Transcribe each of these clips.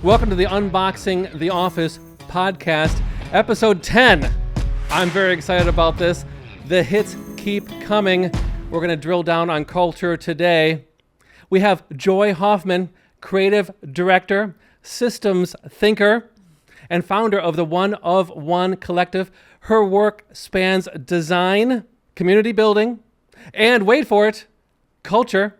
Welcome to the Unboxing the Office podcast, episode 10. I'm very excited about this. The hits keep coming. We're going to drill down on culture today. We have Joy Hoffman, creative director, systems thinker, and founder of the One of One Collective. Her work spans design, community building, and wait for it, culture,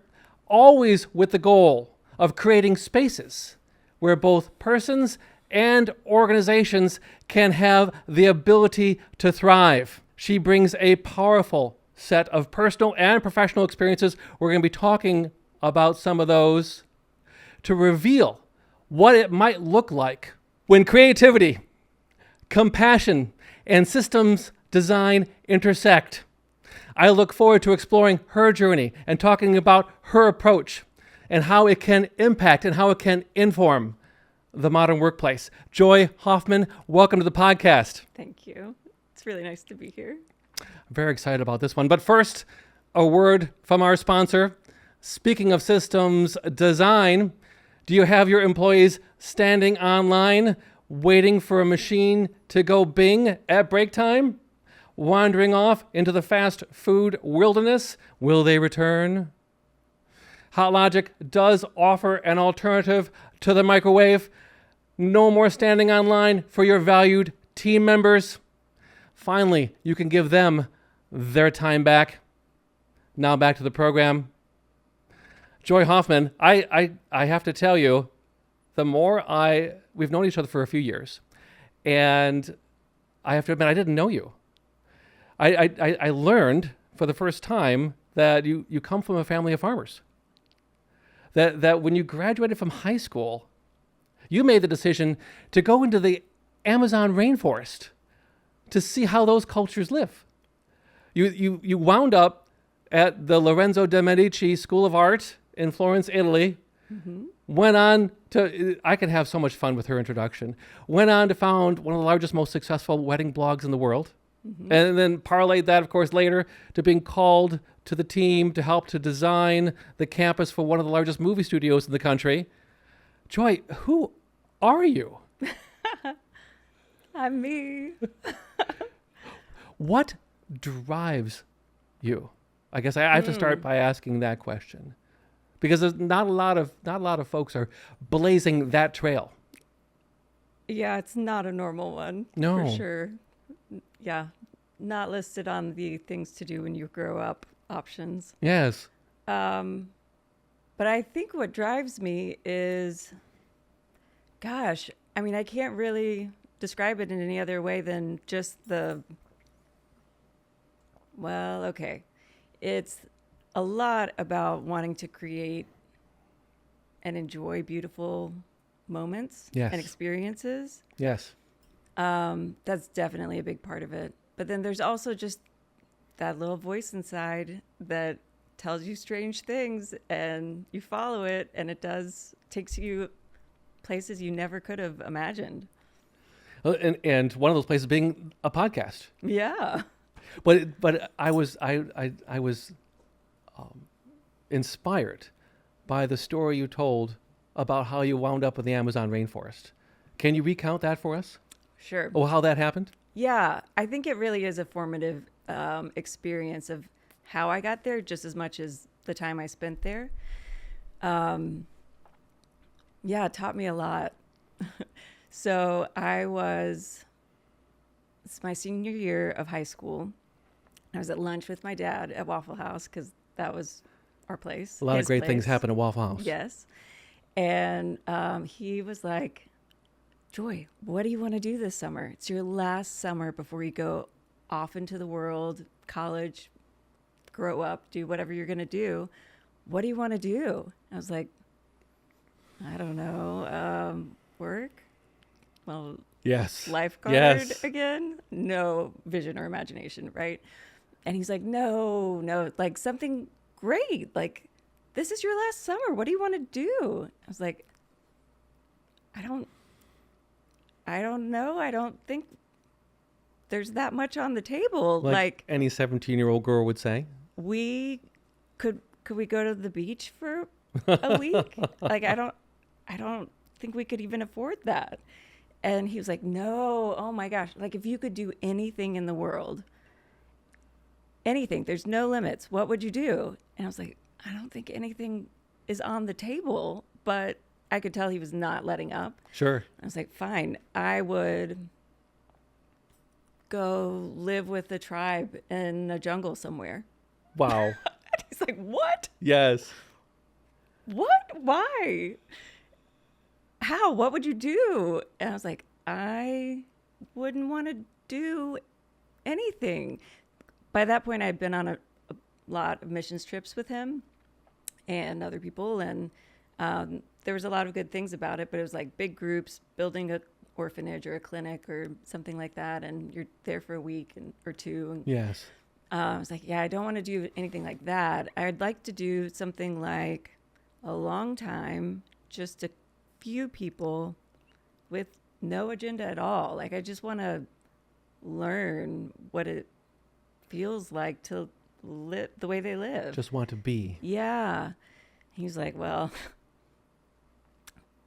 always with the goal of creating spaces where both persons and organizations can have the ability to thrive. She brings a powerful set of personal and professional experiences. We're going to be talking about some of those to reveal what it might look like when creativity, compassion, and systems design intersect. I look forward to exploring her journey and talking about her approach and how it can impact and how it can inform the modern workplace. Joy Hoffman, welcome to the podcast. Thank you. It's really nice to be here. I'm very excited about this one. But first, a word from our sponsor. Speaking of systems design, do you have your employees standing online waiting for a machine to go bing at break time? Wandering off into the fast food wilderness? Will they return? HotLogic does offer an alternative to the microwave. No more standing online for your valued team members. Finally, you can give them their time back. Now back to the program. Joy Hoffman, I have to tell you, we've known each other for a few years, and I have to admit, I didn't know you. I learned for the first time that you come from a family of farmers. That when you graduated from high school, you made the decision to go into the Amazon rainforest to see how those cultures live. You wound up at the Lorenzo de' Medici School of Art in Florence, Italy. Mm-hmm. Went on to, I could have so much fun with her introduction, went on to found one of the largest, most successful wedding blogs in the world. Mm-hmm. And then parlayed that, of course, later to being called to the team to help to design the campus for one of the largest movie studios in the country. Joy, who are you? I'm me. What drives you? I guess I have to start by asking that question, because there's not a lot of folks are blazing that trail. Yeah, it's not a normal one. No, for sure. Yeah, not listed on the things to do when you grow up options. Yes. But I think what drives me is, gosh, I mean, I can't really describe it in any other way than just it's a lot about wanting to create and enjoy beautiful moments and experiences. Yes. That's definitely a big part of it. But then there's also just that little voice inside that tells you strange things, and you follow it, and it takes you places you never could have imagined. And one of those places being a podcast. Yeah. But I was inspired by the story you told about how you wound up in the Amazon rainforest. Can you recount that for us? Sure. Oh, how that happened? Yeah, I think it really is a formative experience of how I got there, just as much as the time I spent there. It taught me a lot. So it's my senior year of high school. I was at lunch with my dad at Waffle House because that was our place. A lot of great things happen at Waffle House. Yes. And he was like, Joy, what do you want to do this summer? It's your last summer before you go off into the world, college, grow up, do whatever you're going to do. What do you want to do? I was like, I don't know. Work? Well, yes. Lifeguard again? No vision or imagination, right? And he's like, no, like something great. Like, this is your last summer. What do you want to do? I was like, I don't know. I don't think there's that much on the table. Like any 17-year-old girl would say. Could we go to the beach for a week? Like, I don't think we could even afford that. And he was like, no, oh my gosh. Like, if you could do anything in the world, anything, there's no limits, what would you do? And I was like, I don't think anything is on the table, but I could tell he was not letting up. Sure. I was like, fine, I would go live with the tribe in a jungle somewhere. Wow. He's like, what? Yes. What? Why? How? What would you do? And I was like, I wouldn't want to do anything. By that point, I'd been on a lot of missions trips with him and other people, and there was a lot of good things about it, but it was like big groups, building a orphanage or a clinic or something like that, and you're there for a week or two. And, Yes. I was like, yeah, I don't want to do anything like that. I'd like to do something like a long time, just a few people with no agenda at all. Like, I just want to learn what it feels like to live the way they live. Just want to be. Yeah. He's like, well,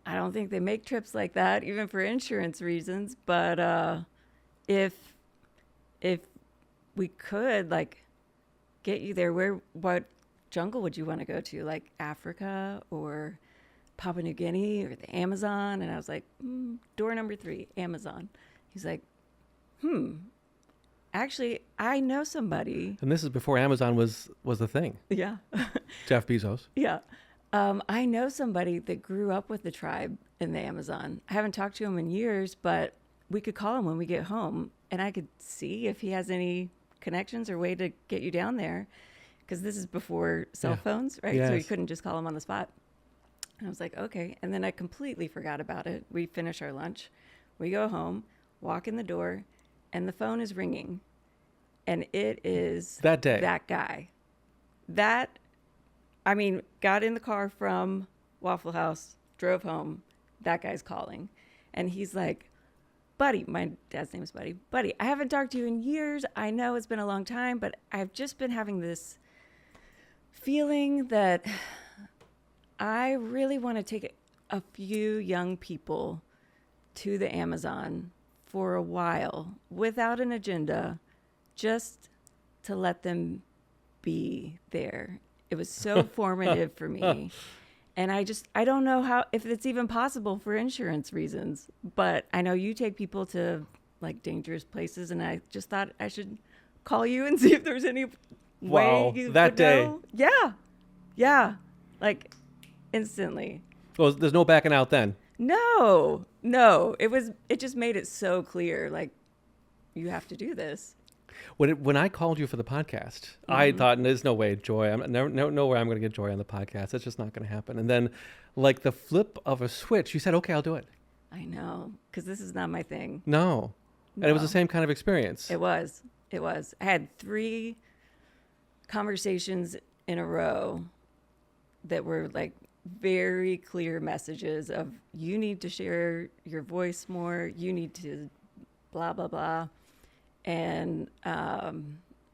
I don't think they make trips like that, even for insurance reasons. But if we could, like, get you there, what jungle would you want to go to? Like Africa or Papua New Guinea or the Amazon? And I was like, door number 3, Amazon. He's like, actually, I know somebody. And this is before Amazon was a thing. Yeah. Jeff Bezos. Yeah. I know somebody that grew up with the tribe in the Amazon. I haven't talked to him in years, but we could call him when we get home, and I could see if he has any connections or way to get you down there, because this is before cell phones, right? Yes. So you couldn't just call him on the spot. And I was like, okay. And then I completely forgot about it. We finish our lunch. We go home, walk in the door, and the phone is ringing. And it is That day. That guy. Got in the car from Waffle House, drove home. That guy's calling. And he's like, Buddy, my dad's name is Buddy. Buddy, I haven't talked to you in years. I know it's been a long time, but I've just been having this feeling that I really want to take a few young people to the Amazon for a while without an agenda, just to let them be there. It was so formative for me. And I don't know if it's even possible for insurance reasons, but I know you take people to like dangerous places, and I just thought I should call you and see if there's any way you that could day. know. Yeah. Yeah. Like instantly. Well, there's no backing out then. No. It just made it so clear. Like, you have to do this. When I called you for the podcast, I thought, there's no way, Joy. No way I'm going to get Joy on the podcast. It's just not going to happen. And then, like the flip of a switch, you said, okay, I'll do it. I know, because this is not my thing. No. And it was the same kind of experience. It was. I had 3 conversations in a row that were like very clear messages of, you need to share your voice more. You need to blah, blah, blah. And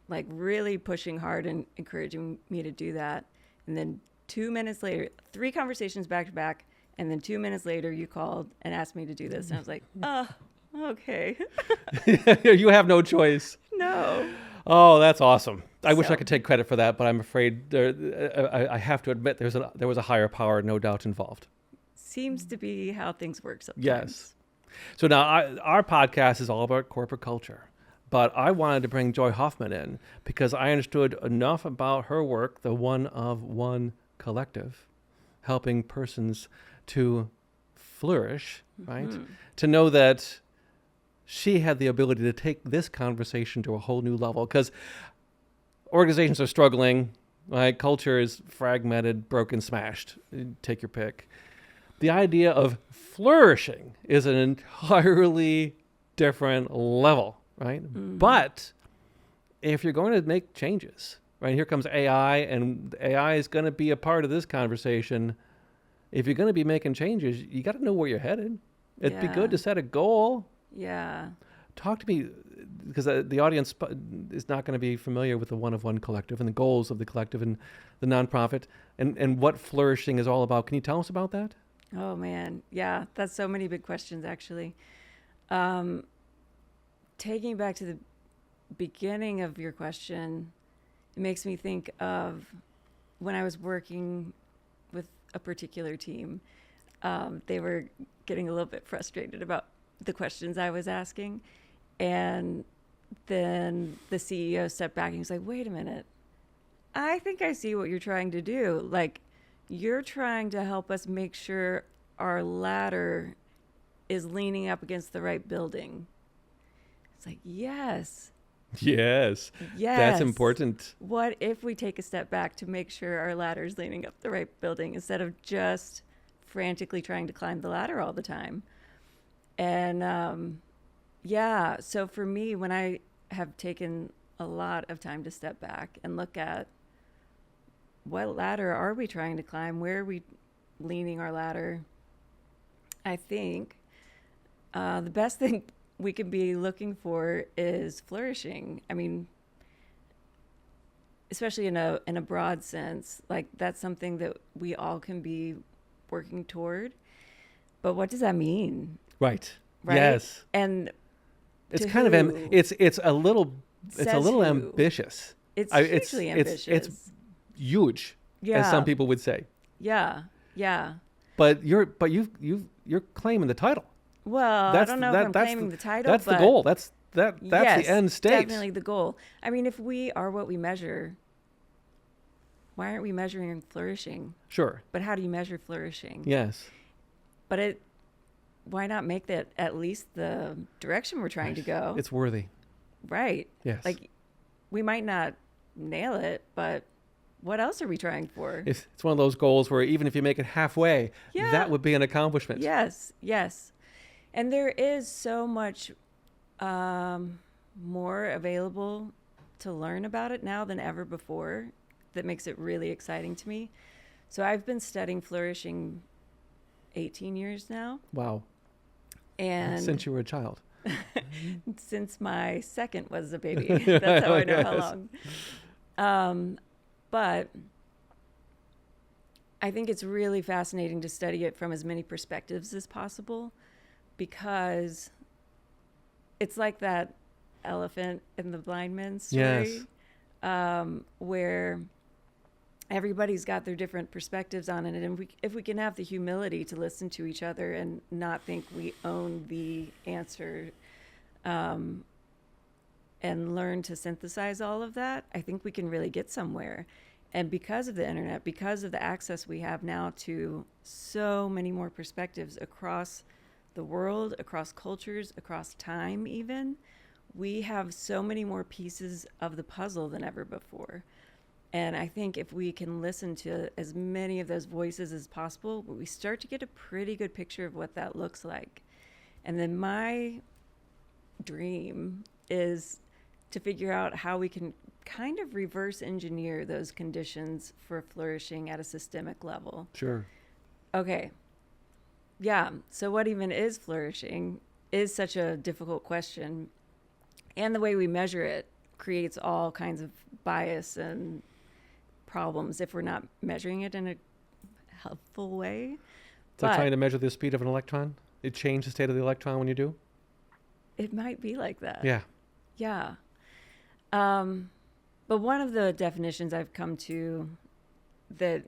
like really pushing hard and encouraging me to do that. And then 2 minutes later, 3 conversations back to back. And then 2 minutes later, you called and asked me to do this. And I was like, okay. You have no choice. No. Oh, that's awesome. I wish I could take credit for that, but I'm afraid I have to admit there was a higher power, no doubt, involved. Seems to be how things work sometimes. Yes. So now our podcast is all about corporate culture. But I wanted to bring Joy Hoffman in because I understood enough about her work, the One of One Collective, helping persons to flourish, right? To know that she had the ability to take this conversation to a whole new level, because organizations are struggling, right? Culture is fragmented, broken, smashed. Take your pick. The idea of flourishing is an entirely different level. Right. But if you're going to make changes, right, here comes AI, and AI is going to be a part of this conversation. If you're going to be making changes, you got to know where you're headed. It'd be good to set a goal. Yeah. Talk to me, because the audience is not going to be familiar with the One of One Collective and the goals of the collective and the nonprofit and what flourishing is all about. Can you tell us about that? Oh man, yeah, that's so many big questions actually. Um, Taking it back to the beginning of your question, it makes me think of when I was working with a particular team. They were getting a little bit frustrated about the questions I was asking, and then the CEO stepped back and he was like, "Wait a minute, I think I see what you're trying to do. Like, you're trying to help us make sure our ladder is leaning up against the right building." It's like, yes, Yes, that's yes. important. What if we take a step back to make sure our ladder is leaning up the right building instead of just frantically trying to climb the ladder all the time? And yeah, so for me, when I have taken a lot of time to step back and look at what ladder are we trying to climb, where are we leaning our ladder, I think the best thing we could be looking for is flourishing. I mean, especially in a broad sense, like that's something that we all can be working toward. But what does that mean, Right. right? Yes. And It's to kind of who? it's a little Says who? ambitious. It's It's hugely it's ambitious. huge, as some Yeah, people would say. yeah, yeah. But you're claiming the title. Well, I That's don't know if I'm claiming the title, that's the but goal. That's yes, the end state. definitely the goal. I mean, if we are what we measure, why aren't we measuring flourishing? Sure. But how do you measure flourishing? Yes. But why not make that at least the direction we're trying to go? It's worthy. Right. Yes. Like, we might not nail it, but what else are we trying for? It's one of those goals where even if you make it halfway, Yeah. that would be an accomplishment. Yes, yes. And there is so much more available to learn about it now than ever before that makes it really exciting to me. So I've been studying flourishing 18 years now. Wow. And Since you were a child. since my second was a baby. That's how I know how Yes. long. But I think it's really fascinating to study it from as many perspectives as possible, because it's like that elephant in the blind man's story, where everybody's got their different perspectives on it. And if we can have the humility to listen to each other and not think we own the answer, and learn to synthesize all of that, I think we can really get somewhere. And because of the internet, because of the access we have now to so many more perspectives across the world, across cultures, across time even, we have so many more pieces of the puzzle than ever before. And I think if we can listen to as many of those voices as possible, we start to get a pretty good picture of what that looks like. And then my dream is to figure out how we can kind of reverse engineer those conditions for flourishing at a systemic level. Sure. Okay. Yeah. So what even is flourishing is such a difficult question. And the way we measure it creates all kinds of bias and problems if we're not measuring it in a helpful way. It's like trying to measure the speed of an electron. It changes the state of the electron when you do. It might be like that. Yeah. Yeah. But one of the definitions I've come to that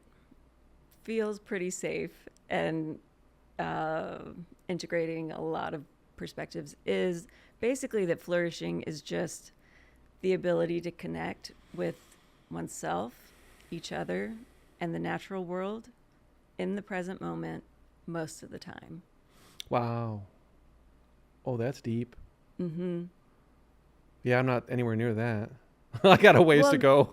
feels pretty safe and integrating a lot of perspectives is basically that flourishing is just the ability to connect with oneself, each other, and the natural world in the present moment most of the time. Wow. Oh, that's deep. Mm-hmm. Yeah, I'm not anywhere near that. I got a ways to go.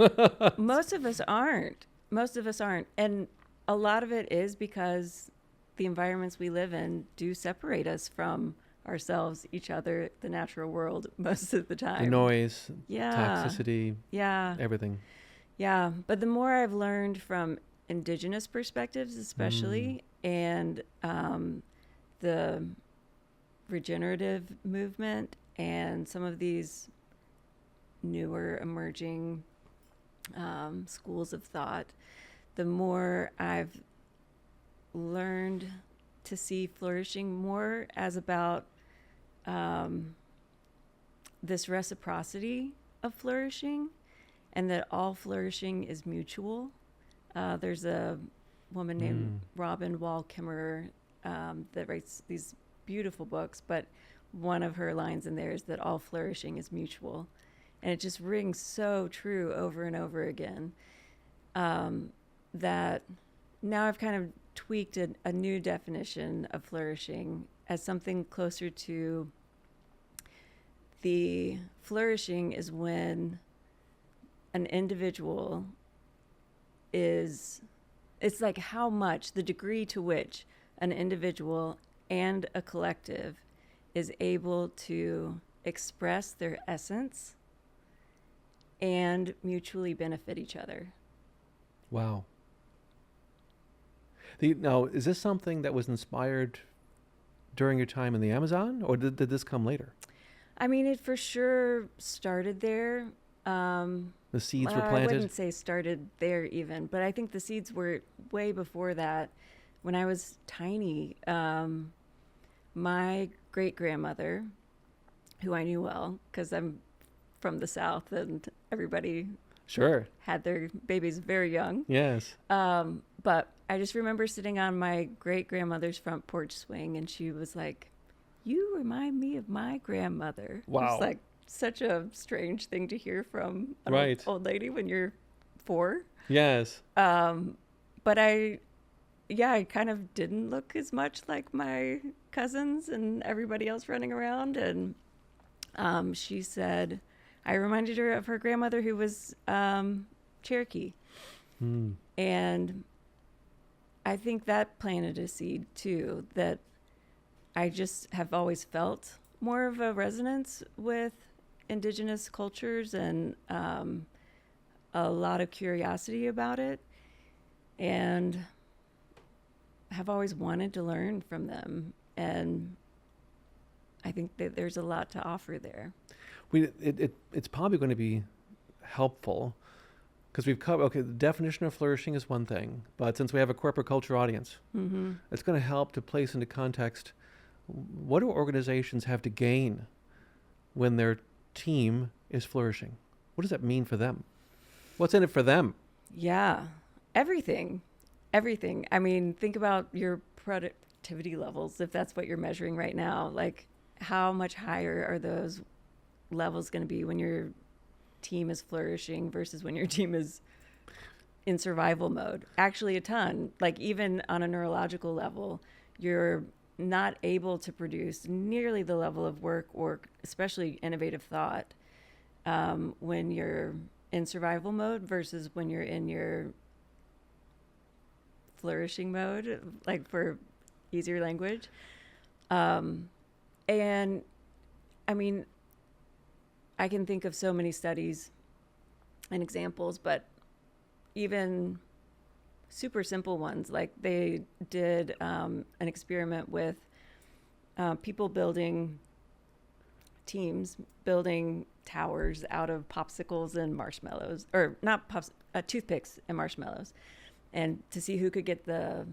Most of us aren't. Most of us aren't. And a lot of it is because the environments we live in do separate us from ourselves, each other, the natural world most of the time. The noise, Yeah. toxicity, everything. Yeah. But the more I've learned from indigenous perspectives, especially, and the regenerative movement and some of these newer emerging schools of thought, the more I've learned to see flourishing more as about this reciprocity of flourishing, and that all flourishing is mutual. There's a woman named Robin Wall Kimmerer that writes these beautiful books, but one of her lines in there is that all flourishing is mutual. And it just rings so true over and over again, that now I've kind of tweaked a new definition of flourishing as something closer to the flourishing is when an individual it's like how much, the degree to which an individual and a collective is able to express their essence and mutually benefit each other. Wow. Now, is this something that was inspired during your time in the Amazon, or did this come later? I mean, it for sure started there. The seeds were planted? I wouldn't say started there even, but I think the seeds were way before that. When I was tiny, my great-grandmother, who I knew well because I'm from the South and everybody Sure. had their babies very young. Yes. But I just remember sitting on my great-grandmother's front porch swing, and she was like, "You remind me of my grandmother." Wow. It's like such a strange thing to hear from an Right. old lady when you're 4. Yes. But I kind of didn't look as much like my cousins and everybody else running around. And she said, I reminded her of her grandmother who was Cherokee. And I think that planted a seed too, that I just have always felt more of a resonance with indigenous cultures and a lot of curiosity about it, and have always wanted to learn from them. And I think that there's a lot to offer there. It's probably going to be helpful because we've covered, okay, the definition of flourishing is one thing, but since we have a corporate culture audience, it's going to help to place into context, what do organizations have to gain when their team is flourishing? What does that mean for them? What's in it for them? Yeah, everything. I mean, think about your productivity levels, if that's what you're measuring right now. Like, how much higher are those levels going to be when your team is flourishing versus when your team is in survival mode? Actually, a ton. Like, even on a neurological level, you're not able to produce nearly the level of work or especially innovative thought when you're in survival mode versus when you're in your flourishing mode, like, for easier language. And I mean, I can think of so many studies and examples, but even super simple ones, like they did an experiment with people building teams, building towers out of popsicles and marshmallows, or not toothpicks and marshmallows, and to see who could get the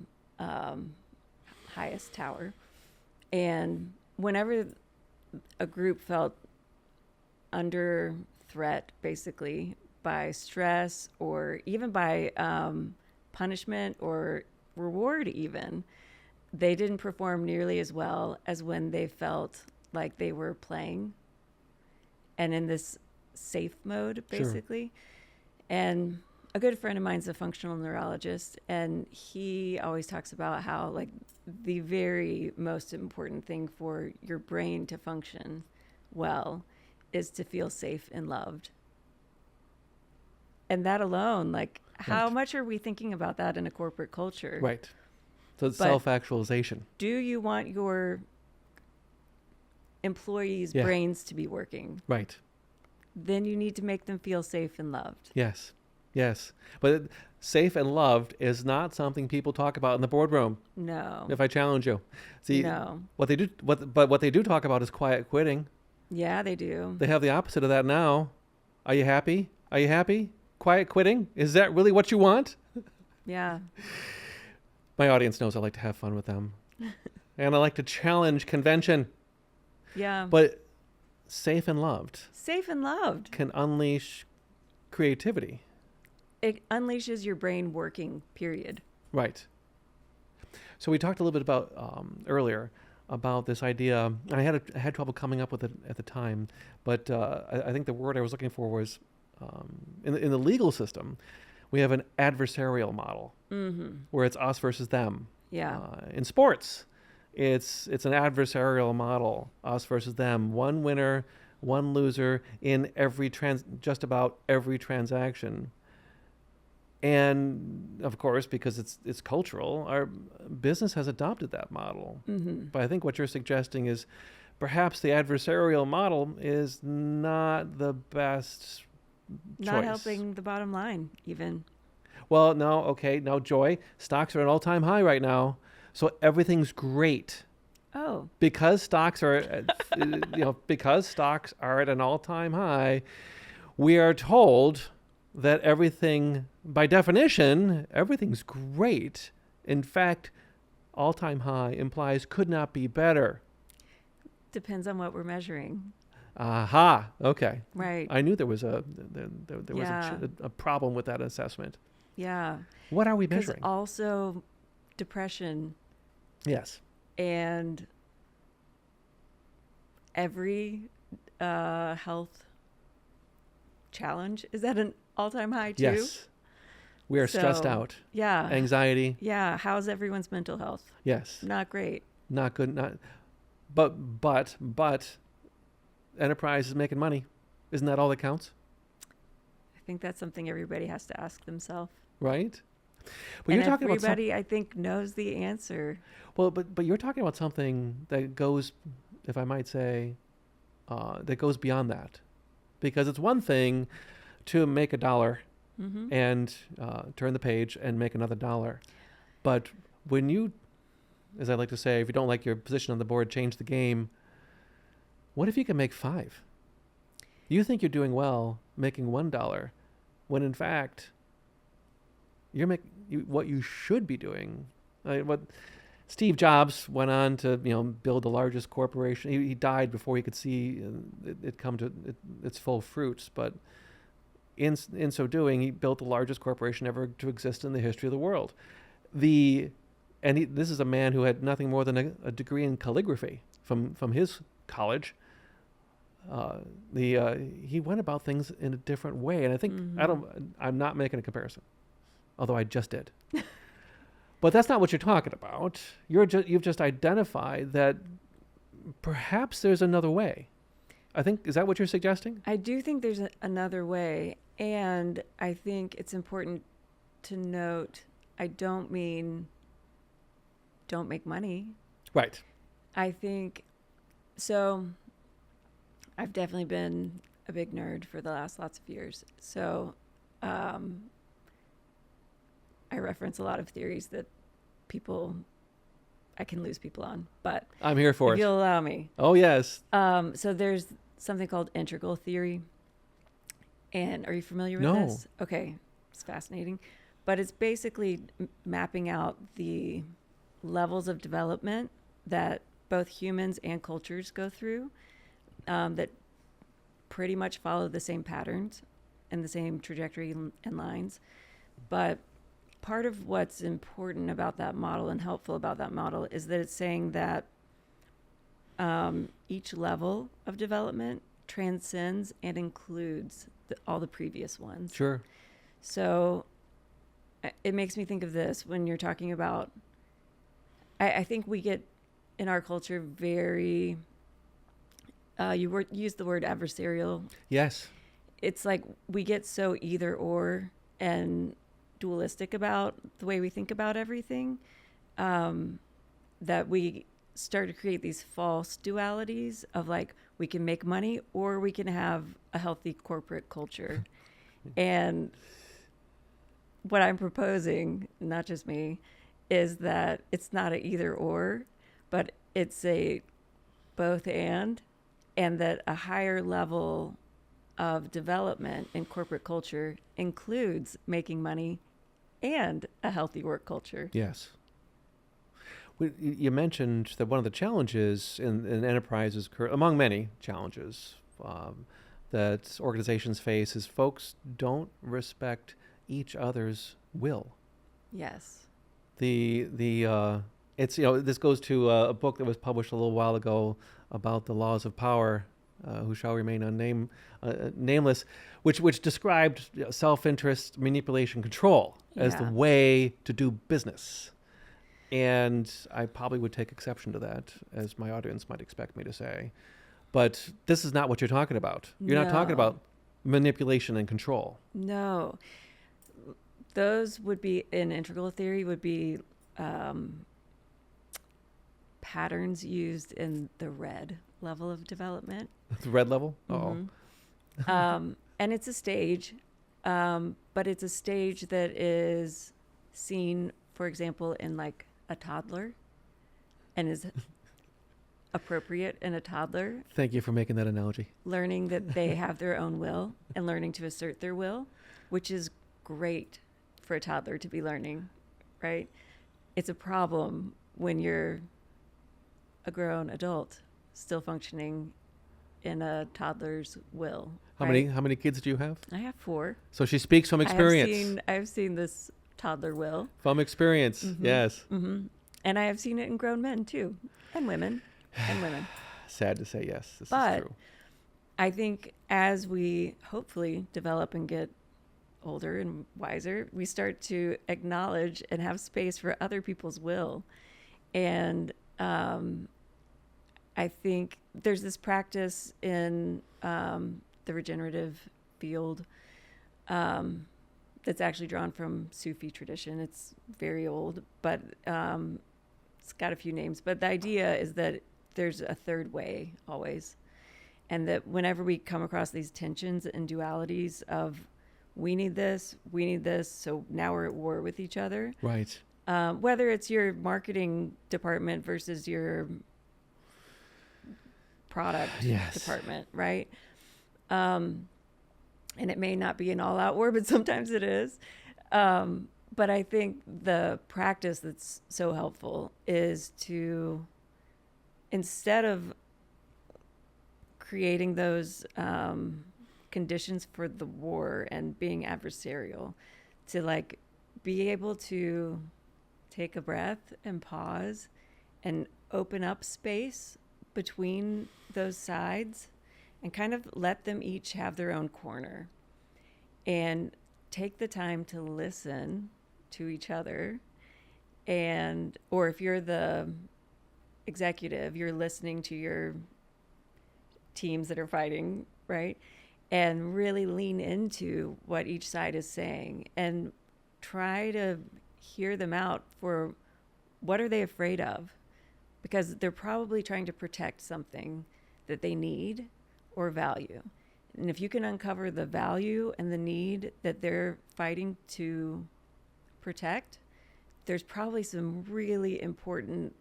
highest tower. And whenever a group felt under threat, basically, by stress or even by punishment or reward even, they didn't perform nearly as well as when they felt like they were playing and in this safe mode, basically. Sure. And a good friend of mine's a functional neurologist, and he always talks about how, like, the very most important thing for your brain to function well is to feel safe and loved. And that alone, like, how much are we thinking about that in a corporate culture? Right. So it's self-actualization. Do you want your employees' brains to be working? Right. Then you need to make them feel safe and loved. Yes. Yes. But safe and loved is not something people talk about in the boardroom. No. If I challenge you. See, no. What they do talk about is quiet quitting. Yeah, they do. They have the opposite of that now. Are you happy? Are you happy? Quiet quitting? Is that really what you want? Yeah. My audience knows I like to have fun with them. And I like to challenge convention. Yeah. But safe and loved Safe and loved. can unleash creativity. It unleashes your brain working, period. Right. So we talked a little bit about earlier about this idea. And I had trouble coming up with it at the time, but I think the word I was looking for was in the legal system, we have an adversarial model where it's us versus them. Yeah. In sports, it's an adversarial model, us versus them, one winner, one loser in just about every transaction. And of course, because it's cultural, our business has adopted that model. But I think what you're suggesting is perhaps the adversarial model is not the best Not choice. helping the bottom line, even. Well, no, okay, no, Joy. Stocks are at an all-time high right now, so everything's great. Oh. Because stocks are, because stocks are at an all-time high, we are told that everything, by definition, everything's great. In fact, all-time high implies could not be better. Depends on what we're measuring. Aha. Okay. Right. I knew there was there was Yeah. a problem with that assessment. Yeah. What are we Because measuring? also depression Yes. and every health challenge is at an all-time high too. Yes. We are stressed So, out. Yeah. Anxiety. Yeah. How's everyone's mental health? Yes. Not great. Not good. Not. But enterprise is making money. Isn't that all that counts? I think that's something everybody has to ask themselves. Right. But And you're talking about everybody, I think, knows the answer. well, but you're talking about something that goes, if I might say, that goes beyond that, because it's one thing to make $1 and turn the page and make another $1, but when you, as I like to say, if you don't like your position on the board, change the game. What if you can make 5? You think you're doing well making $1, when in fact you're what you should be doing. What Steve Jobs went on to build the largest corporation. He died before he could see it come to its full fruits, but in so doing, he built the largest corporation ever to exist in the history of the world. This is a man who had nothing more than a degree in calligraphy from his college. He went about things in a different way, and I think I'm not making a comparison, although I just did. But that's not what you're talking about. You've just identified that perhaps there's another way. I think, is that what you're suggesting? I do think there's another way, and I think it's important to note, I don't mean don't make money. Right. I think, so I've definitely been a big nerd for the last lots of years. So I reference a lot of theories that I can lose people on, but I'm here for if it. you'll allow me. Oh, yes. So there's something called integral theory. And are you familiar with No. this? Okay. It's fascinating. But it's basically mapping out the levels of development that both humans and cultures go through that pretty much follow the same patterns and the same trajectory and lines. But part of what's important about that model and helpful about that model is that it's saying that each level of development transcends and includes all the previous ones. Sure. So it makes me think of this when you're talking about, I think we get in our culture very, you use the word adversarial. Yes. It's like we get so either or and dualistic about the way we think about everything, that we start to create these false dualities of like, we can make money or we can have a healthy corporate culture. And what I'm proposing, not just me, is that it's not a either or, but it's a both and that a higher level of development in corporate culture includes making money and a healthy work culture. Yes. You mentioned that one of the challenges in enterprises, among many challenges that organizations face, is folks don't respect each other's will. Yes. It's, this goes to a book that was published a little while ago about the laws of power, who shall remain nameless, which described self-interest, manipulation, control as the Yeah. way to do business. And I probably would take exception to that, as my audience might expect me to say. But this is not what you're talking about. You're not talking No. about manipulation and control. No. Those would be, in integral theory, would be patterns used in the red level of development. The red level? And it's a stage, but it's a stage that is seen, for example, in like a toddler, and is appropriate in a toddler. Thank you for making that analogy. Learning that they have their own will and learning to assert their will, which is great for a toddler to be learning, right? It's a problem when you're a grown adult still functioning in a toddler's will. How right? many kids do you have? I have 4. So she speaks from experience. I've seen this toddler will. From experience, yes. Mm-hmm. And I have seen it in grown men too, and women, and women. Sad to say, yes, this But is true. I think as we hopefully develop and get older and wiser, we start to acknowledge and have space for other people's will. And I think there's this practice in the regenerative field that's actually drawn from Sufi tradition. It's very old, but it's got a few names. But the idea is that there's a third way always. And that whenever we come across these tensions and dualities of we need this, so now we're at war with each other. Right. Whether it's your marketing department versus your product department, right? And it may not be an all-out war, but sometimes it is. But I think the practice that's so helpful is to, instead of creating those conditions for the war and being adversarial, to like be able to take a breath and pause and open up space between those sides and kind of let them each have their own corner and take the time to listen to each other. And, or if you're the executive, you're listening to your teams that are fighting, right? And really lean into what each side is saying and try to hear them out for what are they afraid of? Because they're probably trying to protect something that they need or value. And if you can uncover the value and the need that they're fighting to protect, there's probably some really important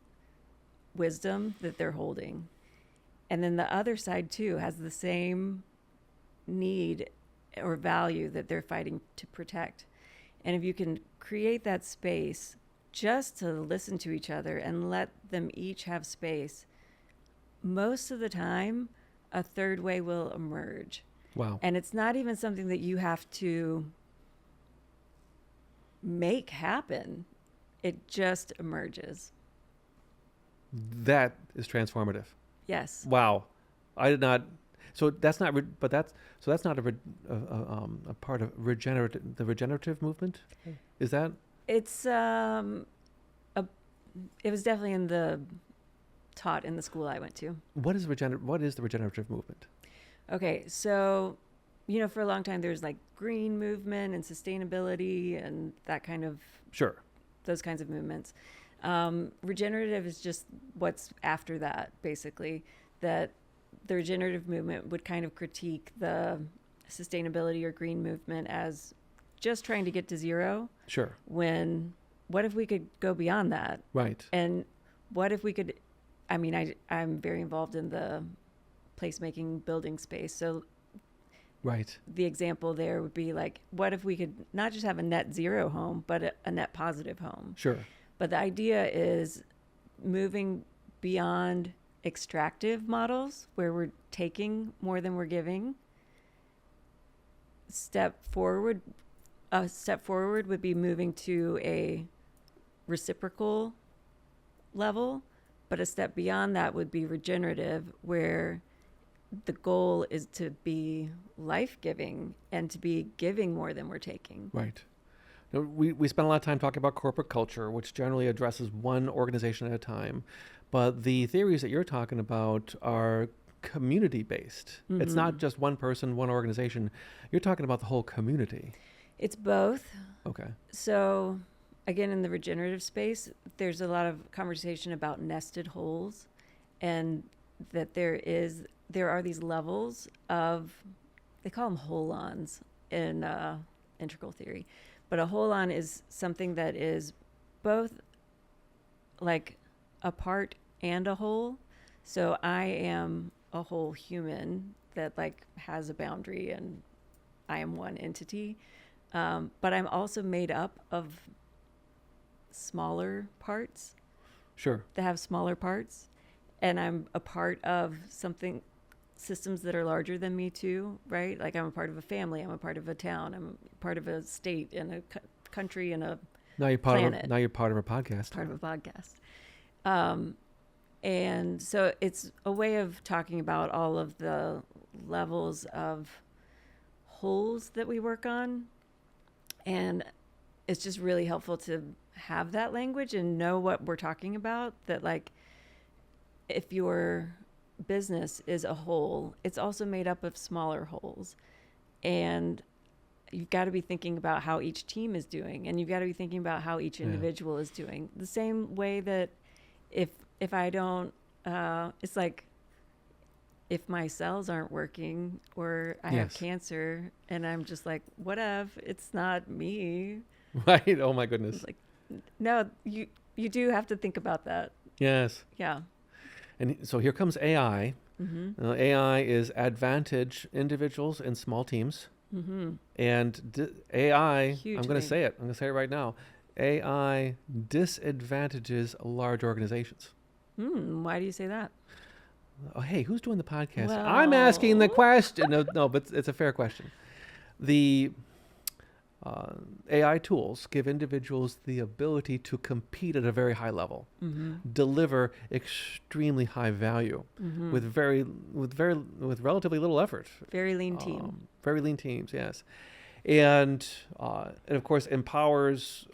wisdom that they're holding. And then the other side too has the same need or value that they're fighting to protect. And if you can create that space just to listen to each other and let them each have space, most of the time, a third way will emerge. Wow. And it's not even something that you have to make happen. It just emerges. That is transformative. Yes. Wow. I did not. So that's not. That's not a part of the regenerative movement. Is that? It's it was definitely taught in the school I went to. What is the regenerative movement? Okay, so for a long time there's like green movement and sustainability and that kind of those kinds of movements. Regenerative is just what's after that, basically. That the regenerative movement would kind of critique the sustainability or green movement as just trying to get to zero. Sure. When, what if we could go beyond that? Right. And what if we could, I'm very involved in the placemaking building space. So right. The example there would be like, what if we could not just have a net zero home, but a net positive home? Sure. But the idea is moving beyond extractive models where we're taking more than we're giving. A step forward would be moving to a reciprocal level, but a step beyond that would be regenerative, where the goal is to be life-giving and to be giving more than we're taking. Right. Now, we spend a lot of time talking about corporate culture, which generally addresses one organization at a time. But the theories that you're talking about are community-based. Mm-hmm. It's not just one person, one organization. You're talking about the whole community. It's both. Okay. So, again, in the regenerative space, there's a lot of conversation about nested wholes, and that there are these levels of, they call them holons in integral theory. But a holon is something that is both like a part and a whole. So I am a whole human that like has a boundary, and I am one entity. But I'm also made up of smaller parts. Sure. That have smaller parts. And I'm a part of systems that are larger than me too, right? Like I'm a part of a family, I'm a part of a town, I'm a part of a state and a country and a planet. Now you're part of a podcast. Part of a podcast. And so it's a way of talking about all of the levels of wholes that we work on. And it's just really helpful to have that language and know what we're talking about, that like if your business is a whole, it's also made up of smaller wholes, and you've got to be thinking about how each team is doing, and you've got to be thinking about how each individual is doing. The same way that if I don't, it's like if my cells aren't working, or I have cancer, and I'm just like, what if it's not me? Right. Oh my goodness. It's like, no, you do have to think about that. Yes. Yeah. And so here comes AI. Mm-hmm. AI is advantage individuals and small teams. Mm-hmm. And AI, Huge I'm going to thing. say it. I'm going to say it right now. AI disadvantages large organizations. Why do you say that? Oh, hey, who's doing the podcast? Well- I'm asking the question. No, but it's a fair question. The AI tools give individuals the ability to compete at a very high level, deliver extremely high value with relatively little effort. Very lean team. Very lean teams, yes, and of course empowers.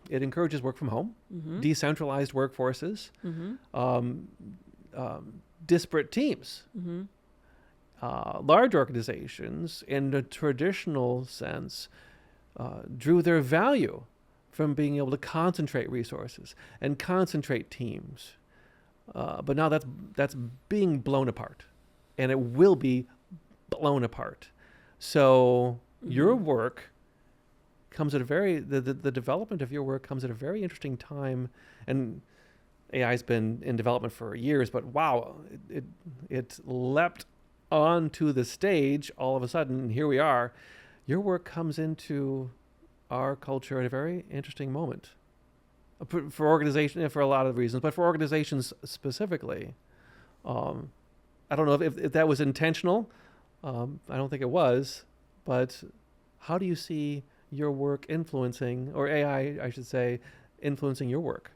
It encourages work from home, decentralized workforces, disparate teams. Large organizations, in the traditional sense, drew their value from being able to concentrate resources and concentrate teams. But now that's being blown apart, and it will be blown apart. So your work comes at the development of your work comes at a very interesting time, and AI's been in development for years, but wow, it leapt onto the stage all of a sudden, and here we are. Your work comes into our culture at a very interesting moment for organization, for a lot of reasons, but for organizations specifically. I don't know if that was intentional. I don't think it was, but how do you see your work influencing, or AI, I should say, influencing your work?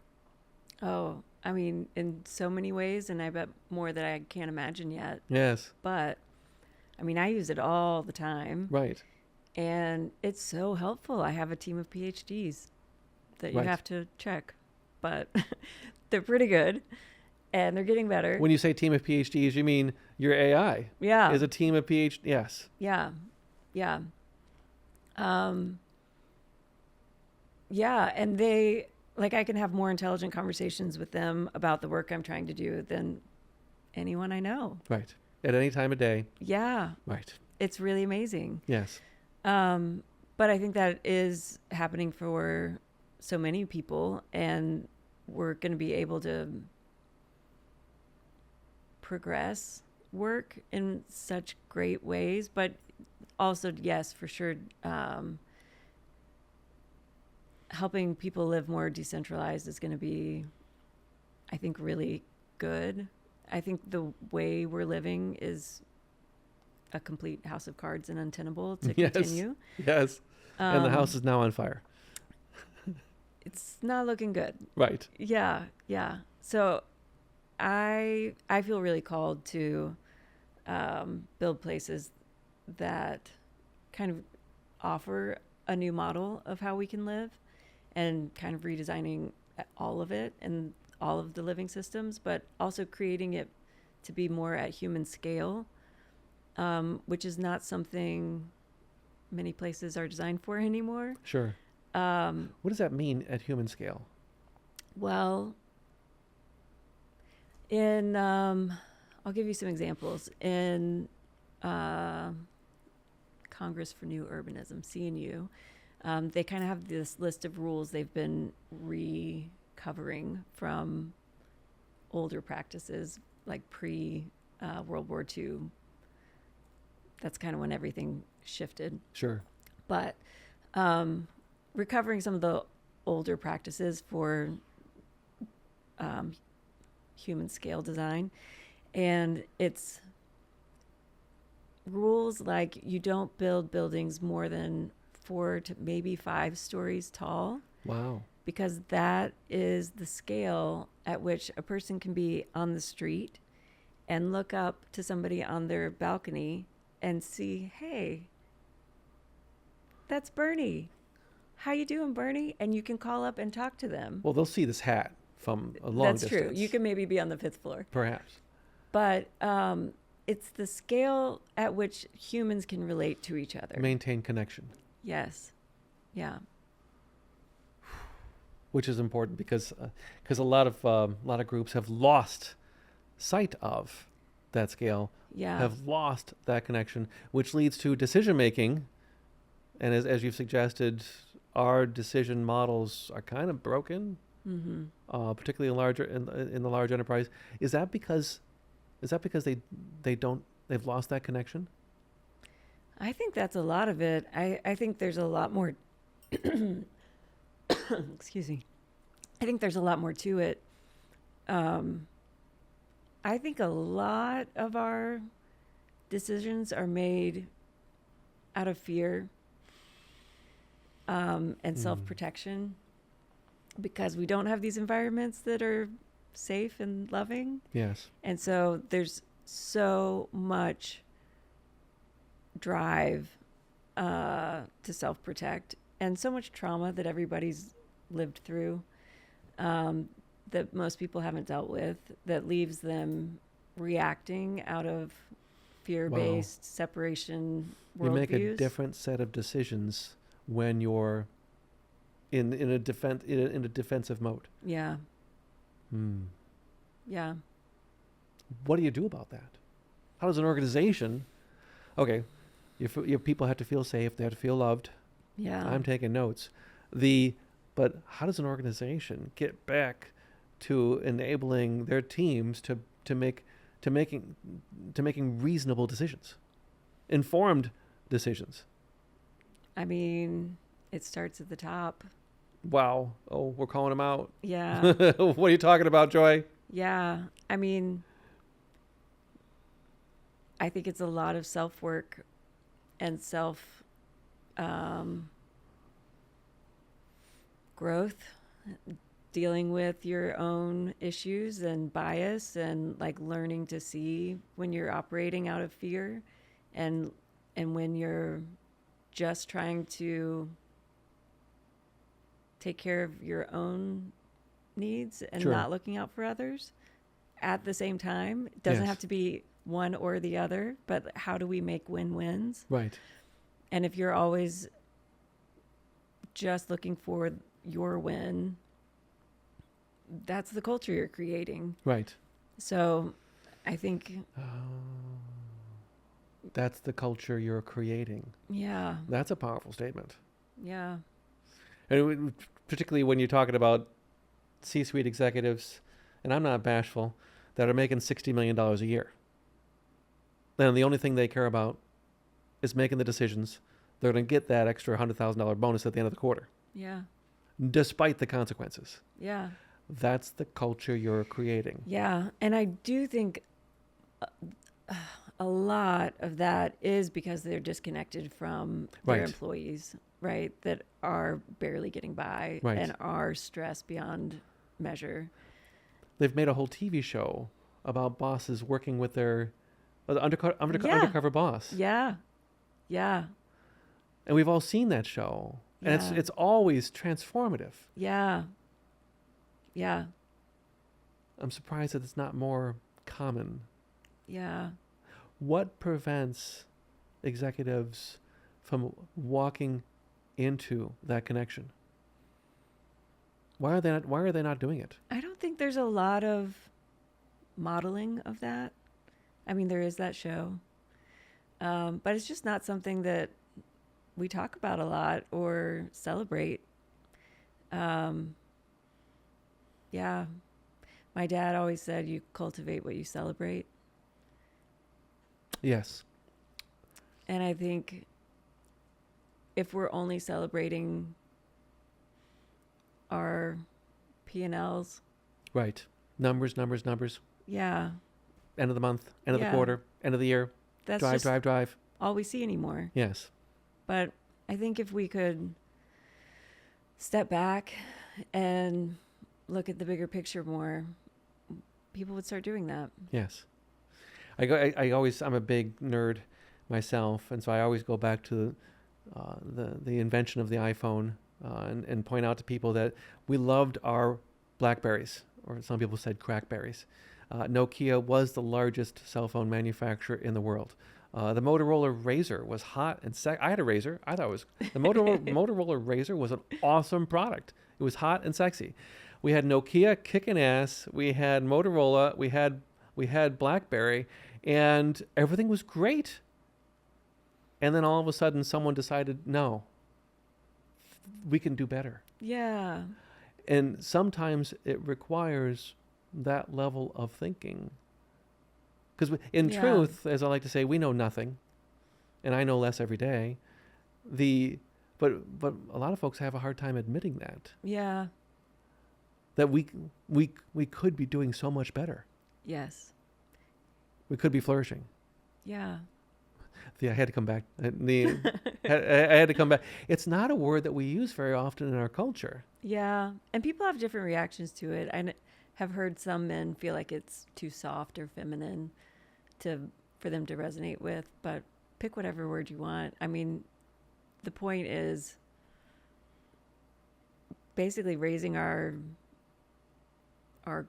Oh, I mean, in so many ways, and I bet more that I can't imagine yet. Yes. But, I mean, I use it all the time. Right. And it's so helpful. I have a team of PhDs that you Right. have to check, but they're pretty good, and they're getting better. When you say team of PhDs, you mean your AI Yeah. is a team of PhDs? Yes. Yeah. Yeah. Yeah. And they, like, I can have more intelligent conversations with them about the work I'm trying to do than anyone I know. Right. At any time of day. Yeah. Right. It's really amazing. Yes. But I think that is happening for so many people, and we're going to be able to progress work in such great ways. But also, yes, for sure, helping people live more decentralized is going to be, I think, really good. I think the way we're living is a complete house of cards and untenable to Yes. continue. Yes. And the house is now on fire. It's not looking good. Right. Yeah, yeah. So I feel really called to build places that kind of offer a new model of how we can live, and kind of redesigning all of it and all of the living systems, but also creating it to be more at human scale, which is not something many places are designed for anymore. Sure. What does that mean at human scale? Well, I'll give you some examples. In Congress for New Urbanism, CNU, they kind of have this list of rules they've been recovering from older practices, like World War II. That's kind of when everything shifted. Sure. But recovering some of the older practices for human scale design. And it's rules like you don't build buildings more than 4 to maybe 5 stories tall. Wow. Because that is the scale at which a person can be on the street and look up to somebody on their balcony and see, hey, that's Bernie. How you doing, Bernie? And you can call up and talk to them. Well, they'll see this hat from a long distance. That's true. You can maybe be on the 5th floor. Perhaps. But it's the scale at which humans can relate to each other. Maintain connection. Yes. Yeah. Which is important because a lot of groups have lost sight of that scale. Yeah. Have lost that connection, which leads to decision making. And as you've suggested, our decision models are kind of broken, particularly in the large enterprise. Is that because they've lost that connection? I think that's a lot of it. I think there's a lot more. Excuse me. I think there's a lot more to it. I think a lot of our decisions are made out of fear and self-protection, because we don't have these environments that are safe and loving. Yes. And so there's so much drive to self-protect, and so much trauma that everybody's lived through, that most people haven't dealt with, that leaves them reacting out of fear-based separation worldviews. You make a different set of decisions when you're in a defensive mode. Yeah. Yeah. What do you do about that? How does an organization? Okay, your people have to feel safe. They have to feel loved. Yeah. I'm taking notes. But how does an organization get back to enabling their teams to making reasonable decisions, informed decisions? I mean, it starts at the top. Wow. Oh, we're calling them out. Yeah. What are you talking about, Joy? Yeah. I mean, I think it's a lot of self-work and growth, dealing with your own issues and bias, and like learning to see when you're operating out of fear, and when you're just trying to take care of your own needs and Sure. not looking out for others at the same time. It doesn't Yes. have to be one or the other, but how do we make win-wins? Right. And if you're always just looking for your win, that's the culture you're creating. Right. So I think, That's the culture you're creating. yeah, That's a powerful statement. yeah, And particularly when you're talking about C-suite executives, and I'm not bashful, that are making $60 million a year. And the only thing they care about is making the decisions. They're going to get that extra $100,000 bonus at the end of the quarter. yeah, despite the consequences. Yeah. That's the culture you're creating. Yeah. And I do think a lot of that is because they're disconnected from their Right. employees, right? That are barely getting by Right. and are stressed beyond measure. They've made a whole TV show about bosses working with their Yeah. undercover boss. Yeah. Yeah. And we've all seen that show. And Yeah. it's always transformative. Yeah. Yeah. I'm surprised that it's not more common. Yeah. What prevents executives from walking into that connection? Why are they not doing it? I don't think there's a lot of modeling of that. I mean, there is that show. But it's just not something that we talk about a lot or celebrate. Yeah. My dad always said you cultivate what you celebrate. Yes. And I think if we're only celebrating our P&Ls, Right. Numbers. yeah, End of the month, end of the Yeah. quarter, end of the year. that's Drive, just drive, drive. all we see anymore. Yes. But I think if we could step back and look at the bigger picture more, people would start doing that. Yes. I'm a big nerd myself, and so I always go back to the invention of the iPhone and point out to people that we loved our Blackberries, or some people said crackberries. Nokia was the largest cell phone manufacturer in the world. The Motorola Razr was hot and I had a Razr. I thought it was the Motorola Razr was an awesome product. It was hot and sexy. We had Nokia kicking ass. We had Motorola. We had BlackBerry, and everything was great. And then all of a sudden, someone decided, no, we can do better. Yeah. And sometimes it requires that level of thinking. Because in Yeah. truth, as I like to say, we know nothing, and I know less every day. But a lot of folks have a hard time admitting Yeah. that we could be doing so much better. Yes. We could be flourishing. Yeah. I had to come back. I had to come back. It's not a word that we use very often in our culture. Yeah. And people have different reactions to it. Have heard some men feel like it's too soft or feminine for them to resonate with, but pick whatever word you want. I mean, the point is basically raising our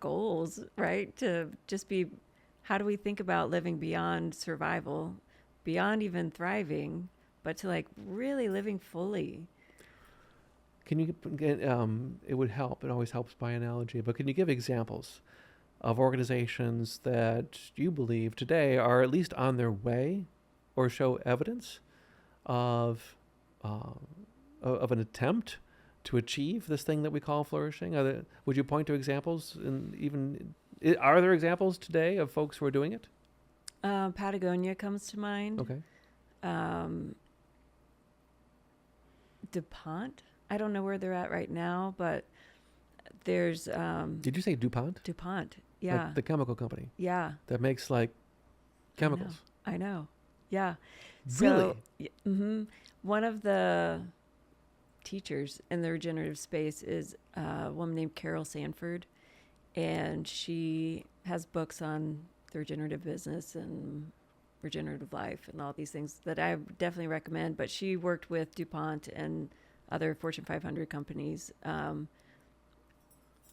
goals, right? To just be, how do we think about living beyond survival, beyond even thriving, but to like really living fully? Can you get, it would help. It always helps by analogy. But can you give examples of organizations that you believe today are at least on their way or show evidence of an attempt to achieve this thing that we call flourishing? Would you point to examples? Are there examples today of folks who are doing it? Patagonia comes to mind. Okay. DuPont. I don't know where they're at right now, but there's Did you say DuPont? DuPont. Yeah. Like the chemical company Yeah. that makes like chemicals. I know. Yeah. Really? So, one of the teachers in the regenerative space is a woman named Carol Sanford, and she has books on the regenerative business and regenerative life and all these things that I definitely recommend. But she worked with DuPont and other Fortune 500 companies,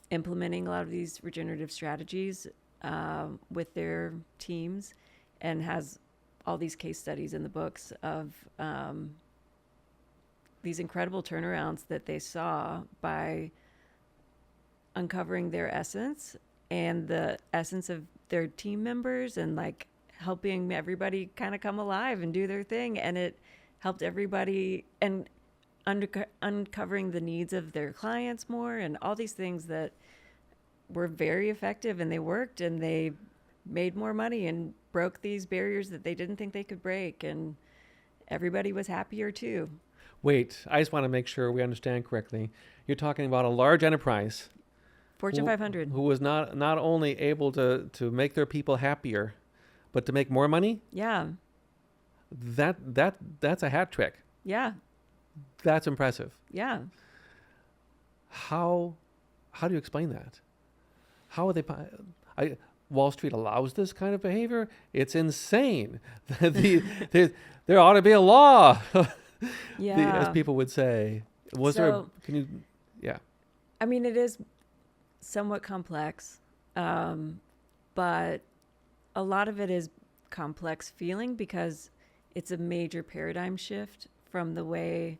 implementing a lot of these regenerative strategies with their teams, and has all these case studies in the books of these incredible turnarounds that they saw by uncovering their essence and the essence of their team members, and like helping everybody kind of come alive and do their thing. And it helped everybody, and uncovering the needs of their clients more, and all these things that were very effective, and they worked, and they made more money and broke these barriers that they didn't think they could break, and everybody was happier too. Wait, I just want to make sure we understand correctly. You're talking about a large enterprise Fortune 500. who was not only able to make their people happier, but to make more money. Yeah. That's a hat trick. Yeah. That's impressive. Yeah. How do you explain that? How are they? Wall Street allows this kind of behavior. It's insane. There ought to be a law, Yeah. as people would say. Can you? Yeah. I mean, it is somewhat complex, but a lot of it is complex feeling because it's a major paradigm shift from the way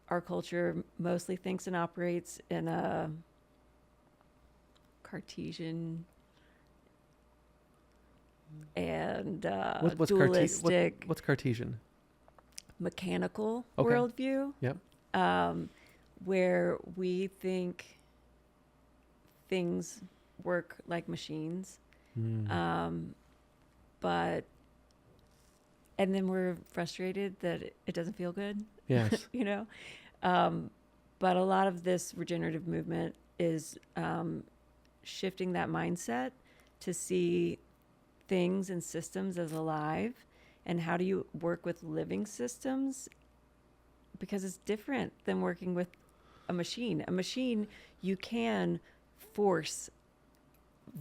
our culture mostly thinks and operates in a Cartesian and What's dualistic, what's Cartesian? mechanical Okay. worldview. Yep. Where we think things work like machines, but and then we're frustrated that it doesn't feel good. Yes. You know, but a lot of this regenerative movement is shifting that mindset to see things and systems as alive, and how do you work with living systems, because it's different than working with a machine. A machine, you can force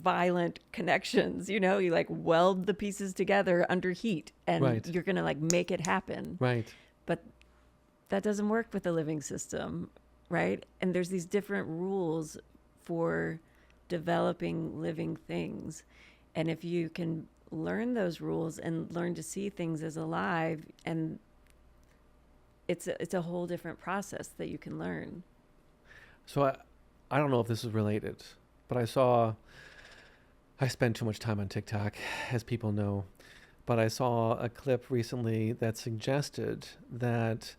violent connections, you know, you like weld the pieces together under heat and Right. you're going to like make it happen. Right. But that doesn't work with a living system, right? And there's these different rules for developing living things. And if you can learn those rules and learn to see things as alive, and it's a whole different process that you can learn. So I don't know if this is related, but I spend too much time on TikTok, as people know, but I saw a clip recently that suggested that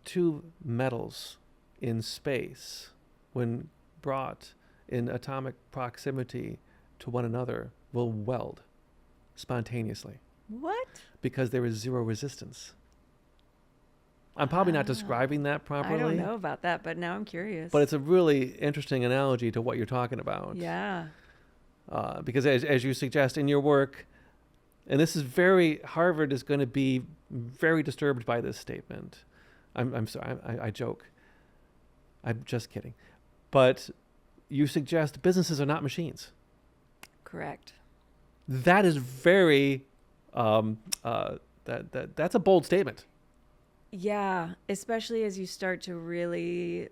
two metals in space, when brought in atomic proximity to one another, will weld spontaneously What? because there is zero resistance. I'm probably not describing that properly. I don't know about that, but now I'm curious. But it's a really interesting analogy to what you're talking about. Yeah. Because as you suggest in your work, and this is Harvard is going to be very disturbed by this statement. I'm sorry, I joke. I'm just kidding. But you suggest businesses are not machines. Correct. That is very, that's a bold statement. Yeah, especially as you start to really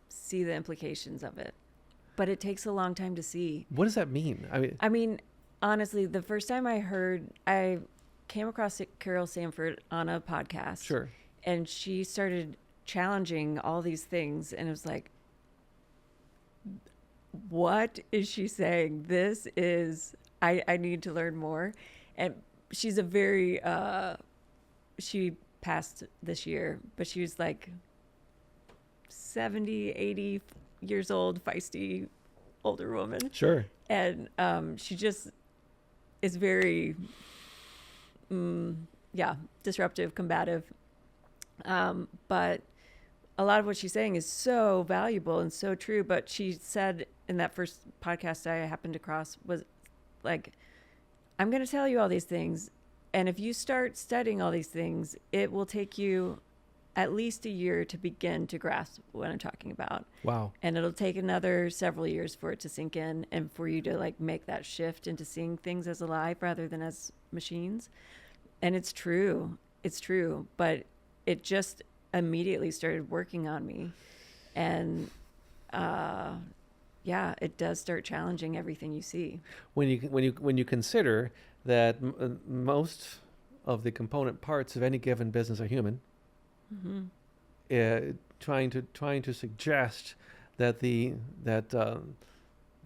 see the implications of it. But it takes a long time to see. What does that mean? I mean, honestly, the first time I came across Carol Sanford on a podcast. Sure. And she started challenging all these things. And it was like, what is she saying? This is, I need to learn more. And she's a very, she passed this year, but she was like 70, 80 years old, feisty older woman. Sure. And she just is very, disruptive, combative. But a lot of what she's saying is so valuable and so true. But she said in that first podcast I happened across was like, I'm going to tell you all these things. And if you start studying all these things, it will take you at least a year to begin to grasp what I'm talking about. Wow. And it'll take another several years for it to sink in and for you to like make that shift into seeing things as alive rather than as machines. And it's true. It's true. But it just immediately started working on me. And it does start challenging everything you see. When you consider that most of the component parts of any given business are human, trying to suggest that the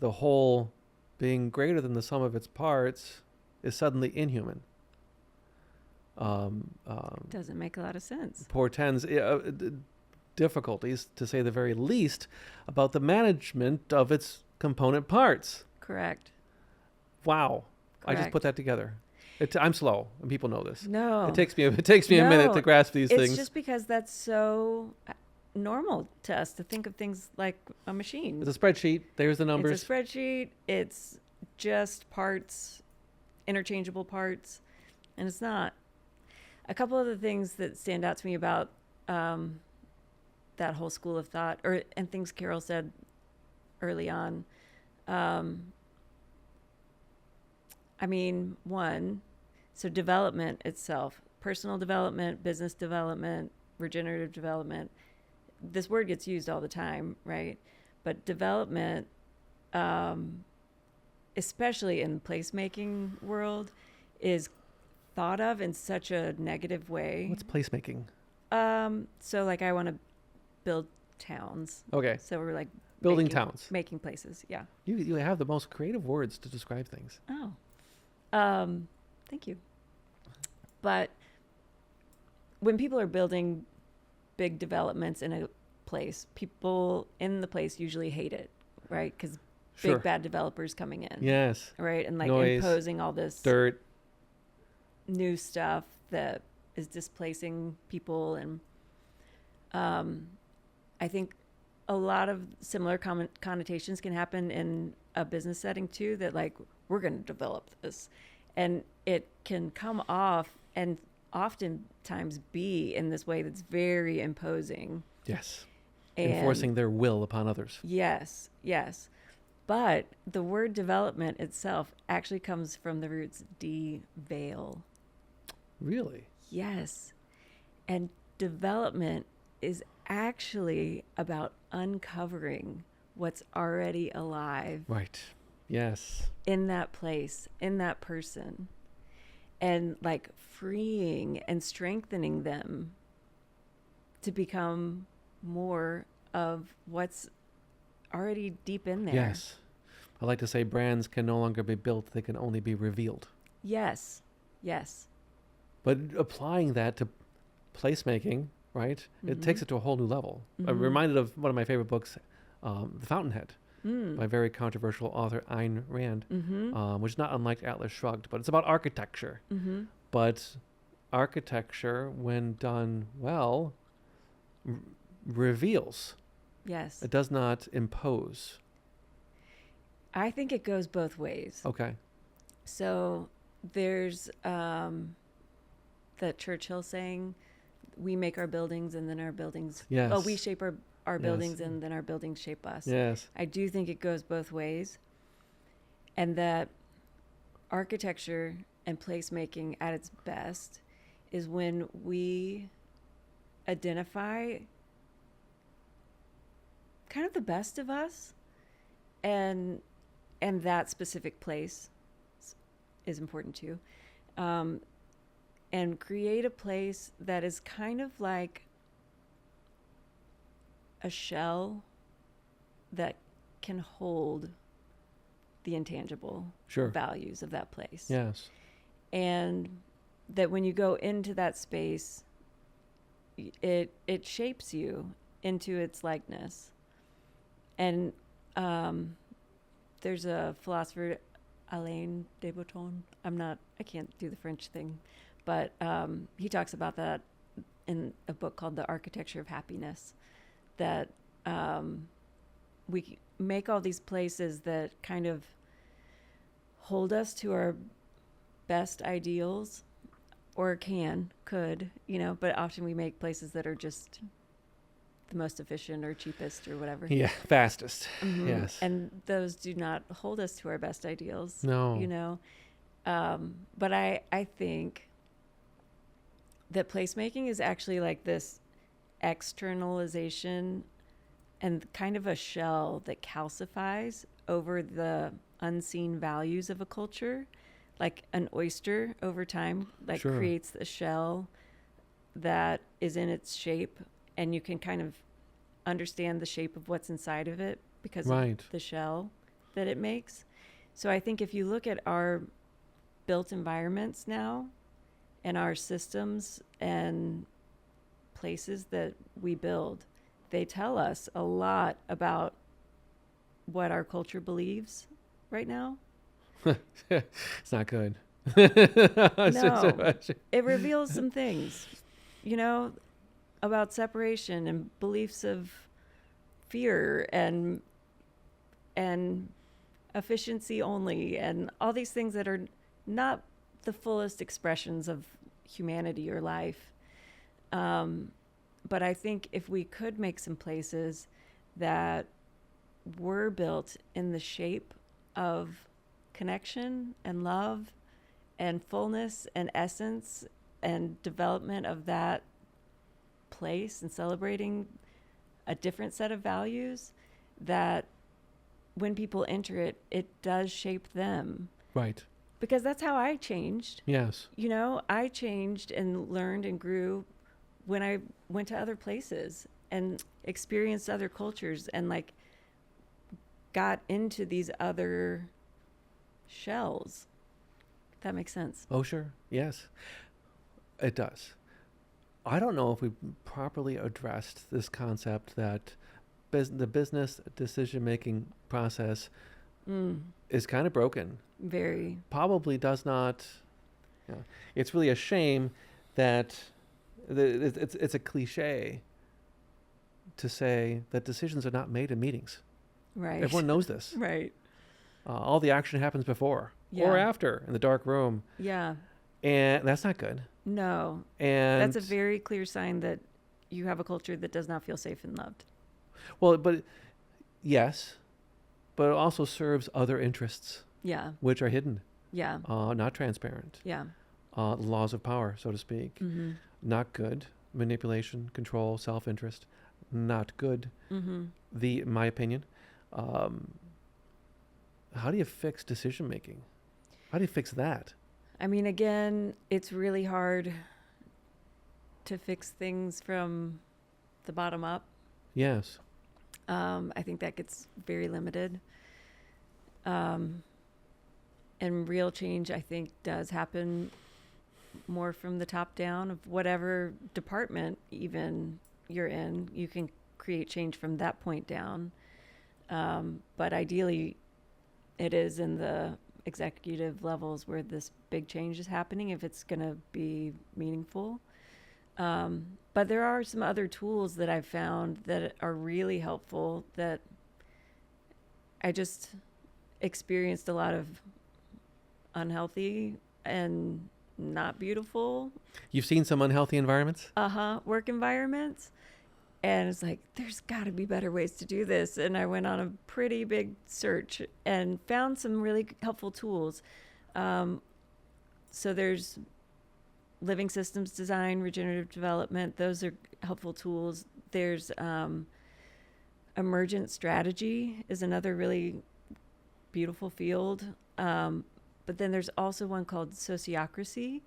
whole being greater than the sum of its parts is suddenly inhuman. Doesn't make a lot of sense. Portends difficulties, to say the very least, about the management of its component parts. Correct. Wow. I just Correct. put that together. I'm slow, and people know this. No. It takes me a minute to grasp these it's things. just because that's so normal to us to think of things like a machine. It's a spreadsheet. There's the numbers. It's a spreadsheet. It's just parts, interchangeable parts, and it's not. A couple of the things that stand out to me about that whole school of thought, and things Carol said early on. I mean, one, so development itself, personal development, business development, regenerative development. This word gets used all the time, right? But development, especially in placemaking world, is thought of in such a negative way. What's placemaking? So like I want to build towns. Okay. So we're like Building towns. Making places. Yeah. You have the most creative words to describe things. Oh. Thank you. But when people are building big developments in a place, people in the place usually hate it, right? Because big bad developers coming in. Yes. Right. And like noise, imposing all this dirt, new stuff that is displacing people. And I think a lot of similar connotations can happen in a business setting too, that like, we're going to develop this. And it can come off and oftentimes be in this way that's very imposing. yes. And enforcing their will upon others. Yes, yes. But the word development itself actually comes from the roots de-veil. Really? Yes. And development is actually about uncovering what's already alive. Right. Yes. In that place, in that person, and like freeing and strengthening them to become more of what's already deep in there. Yes. I like to say brands can no longer be built, they can only be revealed. Yes. Yes. But applying that to placemaking, right? Mm-hmm. It takes it to a whole new level. Mm-hmm. I'm reminded of one of my favorite books, The Fountainhead, by very controversial author Ayn Rand, which is not unlike Atlas Shrugged, but it's about architecture. Mm-hmm. But architecture, when done well, reveals. Yes. It does not impose. I think it goes both ways. Okay. So there's the Churchill saying, we make our buildings and then our buildings. Yes. Oh, we shape our buildings and then our buildings shape us. Yes. I do think it goes both ways. And that architecture and placemaking at its best is when we identify kind of the best of us, and that specific place is important too, and create a place that is kind of like a shell that can hold the intangible values of that place. Yes. And that when you go into that space, it shapes you into its likeness. And there's a philosopher, Alain de Botton. I can't do the French thing, but he talks about that in a book called The Architecture of Happiness, that we make all these places that kind of hold us to our best ideals, or could, but often we make places that are just the most efficient or cheapest or whatever. Yeah, fastest. Mm-hmm. Yes. And those do not hold us to our best ideals. No. But I think that placemaking is actually like this externalization and kind of a shell that calcifies over the unseen values of a culture. Like an oyster over time, creates the shell that is in its shape, and you can kind of understand the shape of what's inside of it because of the shell that it makes. So I think if you look at our built environments now and our systems and places that we build, they tell us a lot about what our culture believes right now. It's not good. No, it reveals some things, you know, about separation and beliefs of fear and efficiency only and all these things that are not the fullest expressions of humanity or life. But I think if we could make some places that were built in the shape of connection and love and fullness and essence and development of that place and celebrating a different set of values, that when people enter it, it does shape them. Right. Because that's how I changed. Yes. You know, I changed and learned and grew when I went to other places and experienced other cultures and like got into these other shells. If that makes sense. Oh, sure. Yes, it does. I don't know if we properly addressed this concept that the business decision-making process is kind of broken. Very. Probably does not. Yeah. It's really a shame that it's a cliche to say that decisions are not made in meetings. Right. Everyone knows this. Right. All the action happens before or after in the dark room. Yeah. And that's not good. No. And that's a very clear sign that you have a culture that does not feel safe and loved. Well, but yes, but it also serves other interests. Yeah. Which are hidden. Yeah. Not transparent. Yeah. Laws of power, so to speak. Mm-hmm. Not good. Manipulation, control, self-interest. Not good. Mm-hmm. My opinion. How do you fix decision making? How do you fix that? I mean, again, it's really hard to fix things from the bottom up. Yes. I think that gets very limited. And real change, I think, does happen more from the top down of whatever department even you're in. You can create change from that point down. But ideally, it is in the executive levels where this big change is happening if it's going to be meaningful. But there are some other tools that I've found that are really helpful that I just experienced a lot of unhealthy and not beautiful. You've seen some unhealthy environments? Work environments. And it's like, there's got to be better ways to do this. And I went on a pretty big search and found some really helpful tools. So there's living systems design, regenerative development. Those are helpful tools. There's emergent strategy is another really beautiful field. But then there's also one called Sociocracy.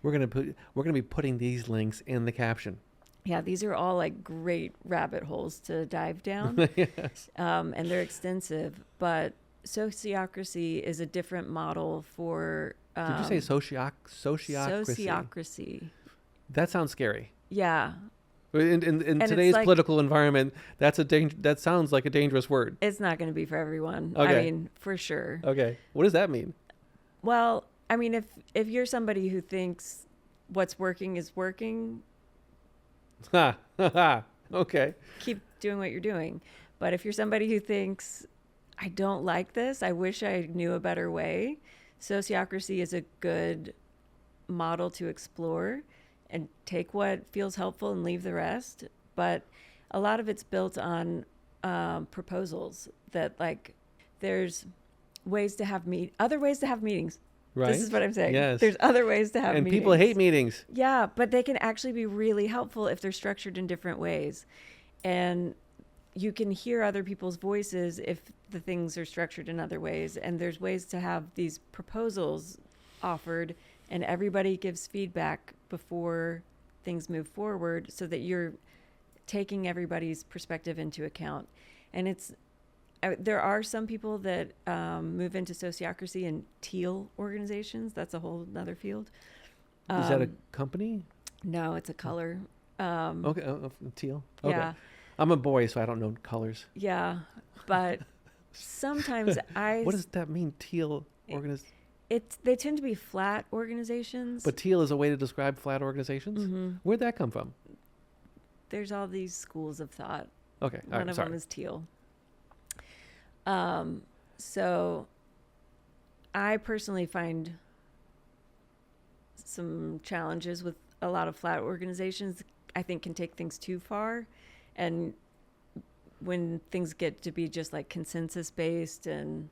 We're gonna be putting these links in the caption. Yeah, these are all like great rabbit holes to dive down. Yes. And they're extensive. But Sociocracy is a different model for... Did you say sociocracy? Sociocracy. That sounds scary. Yeah. In today's political environment, that sounds like a dangerous word. It's not going to be for everyone. Okay. I mean, for sure. Okay. What does that mean? Well, I mean, if you're somebody who thinks what's working is working... Okay. Keep doing what you're doing. But if you're somebody who thinks, I don't like this, I wish I knew a better way, Sociocracy is a good model to explore and take what feels helpful and leave the rest. But a lot of it's built on proposals that, like, there's ways to have other ways to have meetings. Right. This is what I'm saying. Yes. There's other ways to have and meetings. And people hate meetings. Yeah, but they can actually be really helpful if they're structured in different ways. And you can hear other people's voices if the things are structured in other ways. And there's ways to have these proposals offered and everybody gives feedback before things move forward so that you're taking everybody's perspective into account. And there are some people that move into Sociocracy in teal organizations. That's a whole other field. Is that a company? No, it's a color. Okay, teal. Okay. Yeah. I'm a boy, so I don't know colors. Yeah, but sometimes What does that mean, teal organization? They tend to be flat organizations. But teal is a way to describe flat organizations? Where'd that come from? There's all these schools of thought. Okay. One of them is teal. So I personally find some challenges with a lot of flat organizations. I think can take things too far. And when things get to be just like consensus based and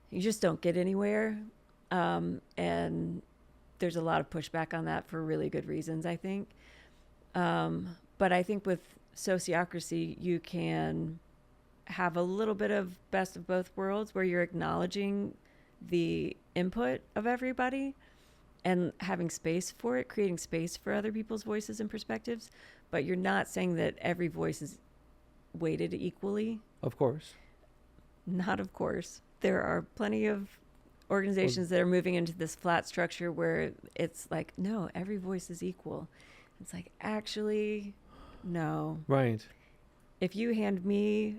you just don't get anywhere. And there's a lot of pushback on that for really good reasons, I think. But I think with Sociocracy, you can have a little bit of best of both worlds where you're acknowledging the input of everybody and having space for it, creating space for other people's voices and perspectives. But you're not saying that every voice is weighted equally. Of course. Not of course. There are plenty of organizations that are moving into this flat structure where it's like, no, every voice is equal. It's like, actually, no. Right. If you hand me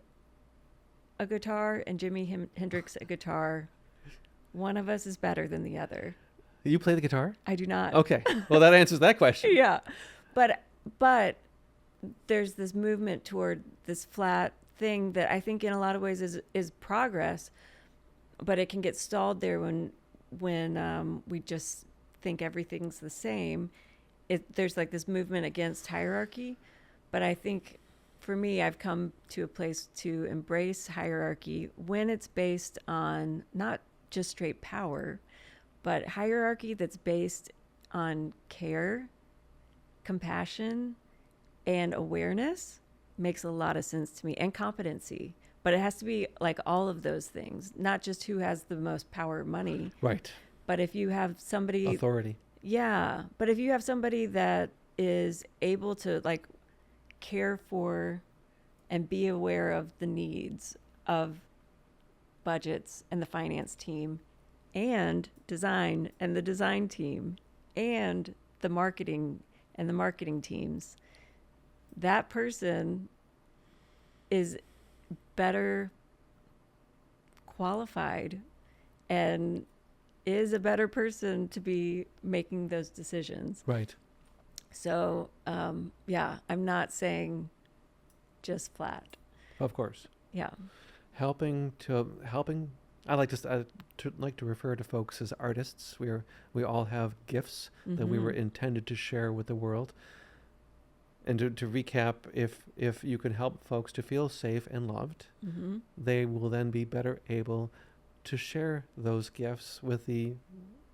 a guitar and Jimi Hendrix a guitar, one of us is better than the other. You play the guitar? I do not. Okay. Well, that answers that question. Yeah. But there's this movement toward this flat thing that I think in a lot of ways is progress, but it can get stalled there when we just think everything's the same. There's like this movement against hierarchy, but I think for me, I've come to a place to embrace hierarchy when it's based on not just straight power, but hierarchy that's based on care, compassion, and awareness makes a lot of sense to me, and competency. But it has to be like all of those things, not just who has the most power or money. Right. But if you have somebody... Authority. Yeah. But if you have somebody that is able to like care for and be aware of the needs of budgets and the finance team and design and the design team and the marketing and the marketing teams, that person is better qualified and is a better person to be making those decisions. Right. So, yeah, I'm not saying just flat. Of course. Yeah. Helping. I like to refer to folks as artists. We all have gifts that we were intended to share with the world. And to recap, if you can help folks to feel safe and loved, they will then be better able to share those gifts with the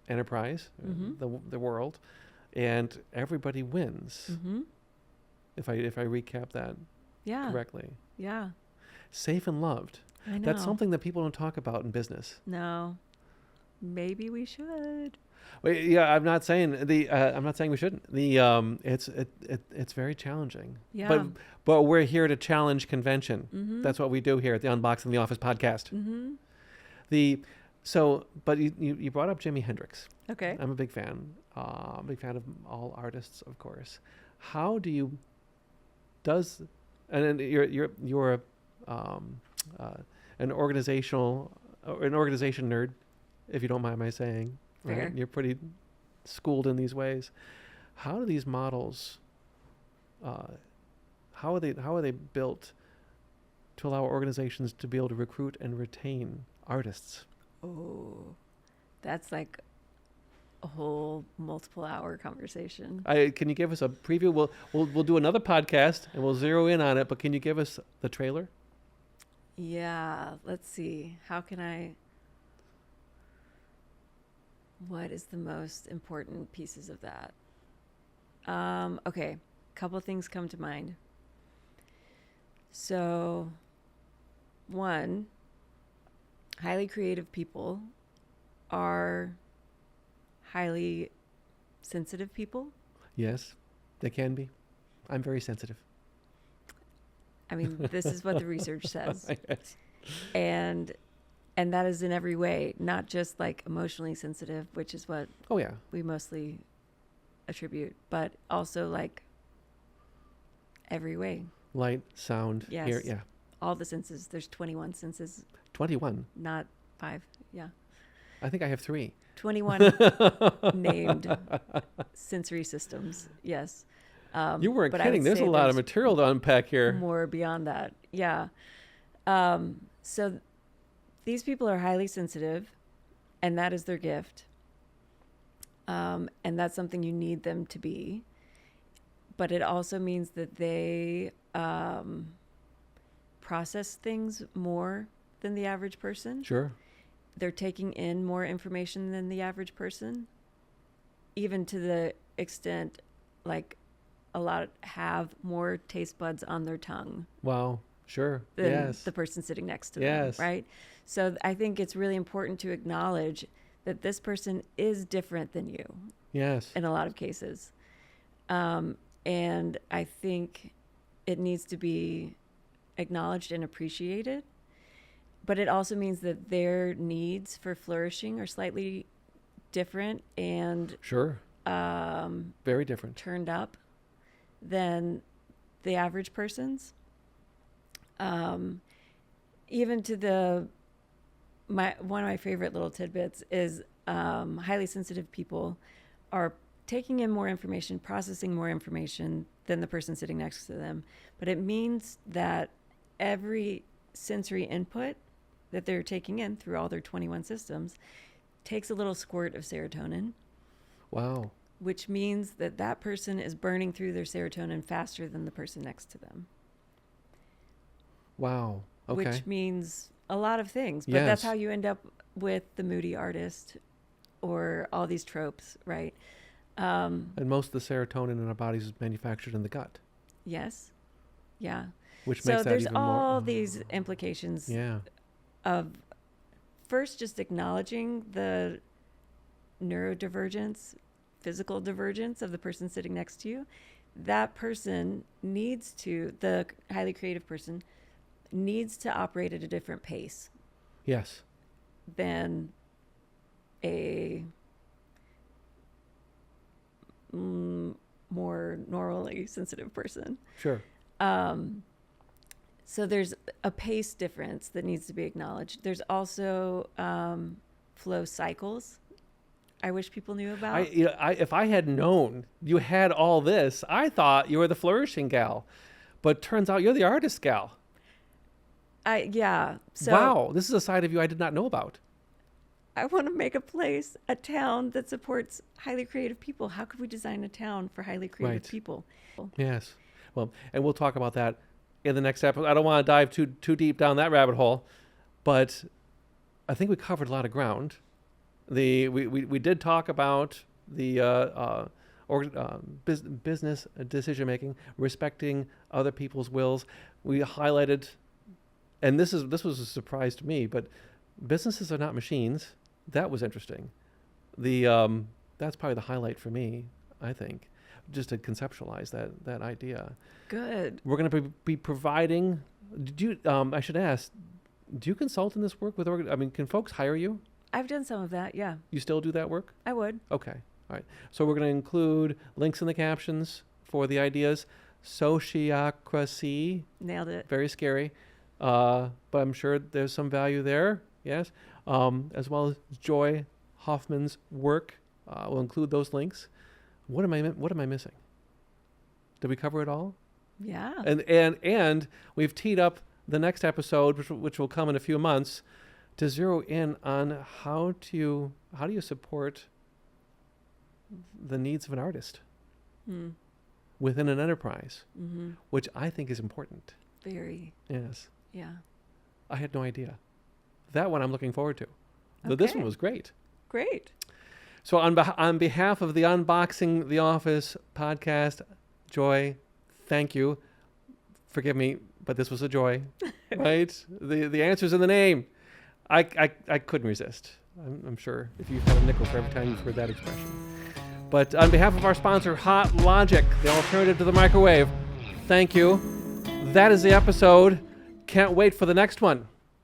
enterprise, the world, and everybody wins. If I recap that correctly. Yeah. Safe and loved. I know. That's something that people don't talk about in business. No. Maybe we should. Well, yeah, I'm not saying we shouldn't. It's very challenging. Yeah. But we're here to challenge convention. That's what we do here at the Unboxing the Office podcast. But you brought up Jimi Hendrix. Okay. I'm a big fan. Big fan of all artists, of course. How do you and you're an organization nerd, if you don't mind my saying. Right? Fair. You're pretty schooled in these ways. How do these models? How are they built to allow organizations to be able to recruit and retain artists? Oh, that's like a whole multiple hour conversation. Can you give us a preview? We'll do another podcast and we'll zero in on it. But can you give us the trailer? Yeah. Let's see. What is the most important pieces of that? Okay. A couple of things come to mind. So, one, highly creative people are highly sensitive people. Yes, they can be. I'm very sensitive. I mean, this is what the research says. Yes. And that is in every way, not just like emotionally sensitive, which is what we mostly attribute, but also like every way. Light, sound, Yes. hear, yeah. All the senses. There's 21 senses. 21. Not 5. Yeah. I think I have 3. 21 named sensory systems. Yes. You weren't but I kidding. would There's a say lot of material to unpack here. more beyond that. Yeah. So these people are highly sensitive, and that is their gift. And that's something you need them to be. But it also means that they process things more than the average person. Sure. They're taking in more information than the average person, even to the extent like a lot have more taste buds on their tongue. Wow. Sure. Than Yes. the person sitting next to Yes. them, right? So I think it's really important to acknowledge that this person is different than you Yes. in a lot of cases. And I think it needs to be acknowledged and appreciated. But it also means that their needs for flourishing are slightly different and Sure. Very different. turned up than the average person's. Even to one of my favorite little tidbits is highly sensitive people are taking in more information, processing more information than the person sitting next to them. But it means that every sensory input that they're taking in through all their 21 systems takes a little squirt of serotonin. Wow. Which means that that person is burning through their serotonin faster than the person next to them. Wow. Okay. Which means a lot of things. But Yes. that's how you end up with the moody artist or all these tropes, right? And most of the serotonin in our bodies is manufactured in the gut, Yes. Yeah. which So makes that there's even all more. these implications Yeah. of first just acknowledging the neurodivergence, physical divergence of the person sitting next to you. That person needs to, the highly creative person needs to operate at a different pace Yes. than a more normally sensitive person. Sure. So there's a pace difference that needs to be acknowledged. There's also flow cycles. I wish people knew about. If I had known you had all this, I thought you were the flourishing gal, but turns out you're the artist gal. Yeah. So Wow. This is a side of you I did not know about. I want to make a town that supports highly creative people. How could we design a town for highly creative Right. people? Yes. Well, and we'll talk about that in the next episode. I don't want to dive too deep down that rabbit hole, but I think we covered a lot of ground. We did talk about the business decision making, respecting other people's wills. We highlighted, and this was a surprise to me, but businesses are not machines. That was interesting. That's probably the highlight for me, I think, just to conceptualize that idea. Good. We're going to be providing. I should ask, do you consult in this work with? Can folks hire you? I've done some of that. Yeah, You still do that work? I would. Okay. All right. So we're going to include links in the captions for the ideas. Sociocracy. Nailed it. Very scary. But I'm sure there's some value there. Yes. As well as Joy Hoffman's work. We'll include those links. What am I missing? Did we cover it all? Yeah. And we've teed up the next episode, which will come in a few months, to zero in on how do you support the needs of an artist within an enterprise, which I think is important. Very. Yes. Yeah. I had no idea. That one I'm looking forward to. But this one was great. Great. So on behalf of the Unboxing the Office podcast, Joy, thank you. Forgive me, but this was a joy, right? The answer's in the name. I couldn't resist. I'm sure if you've had a nickel for every time you've heard that expression. But on behalf of our sponsor, Hot Logic, the alternative to the microwave, thank you. That is the episode. Can't wait for the next one.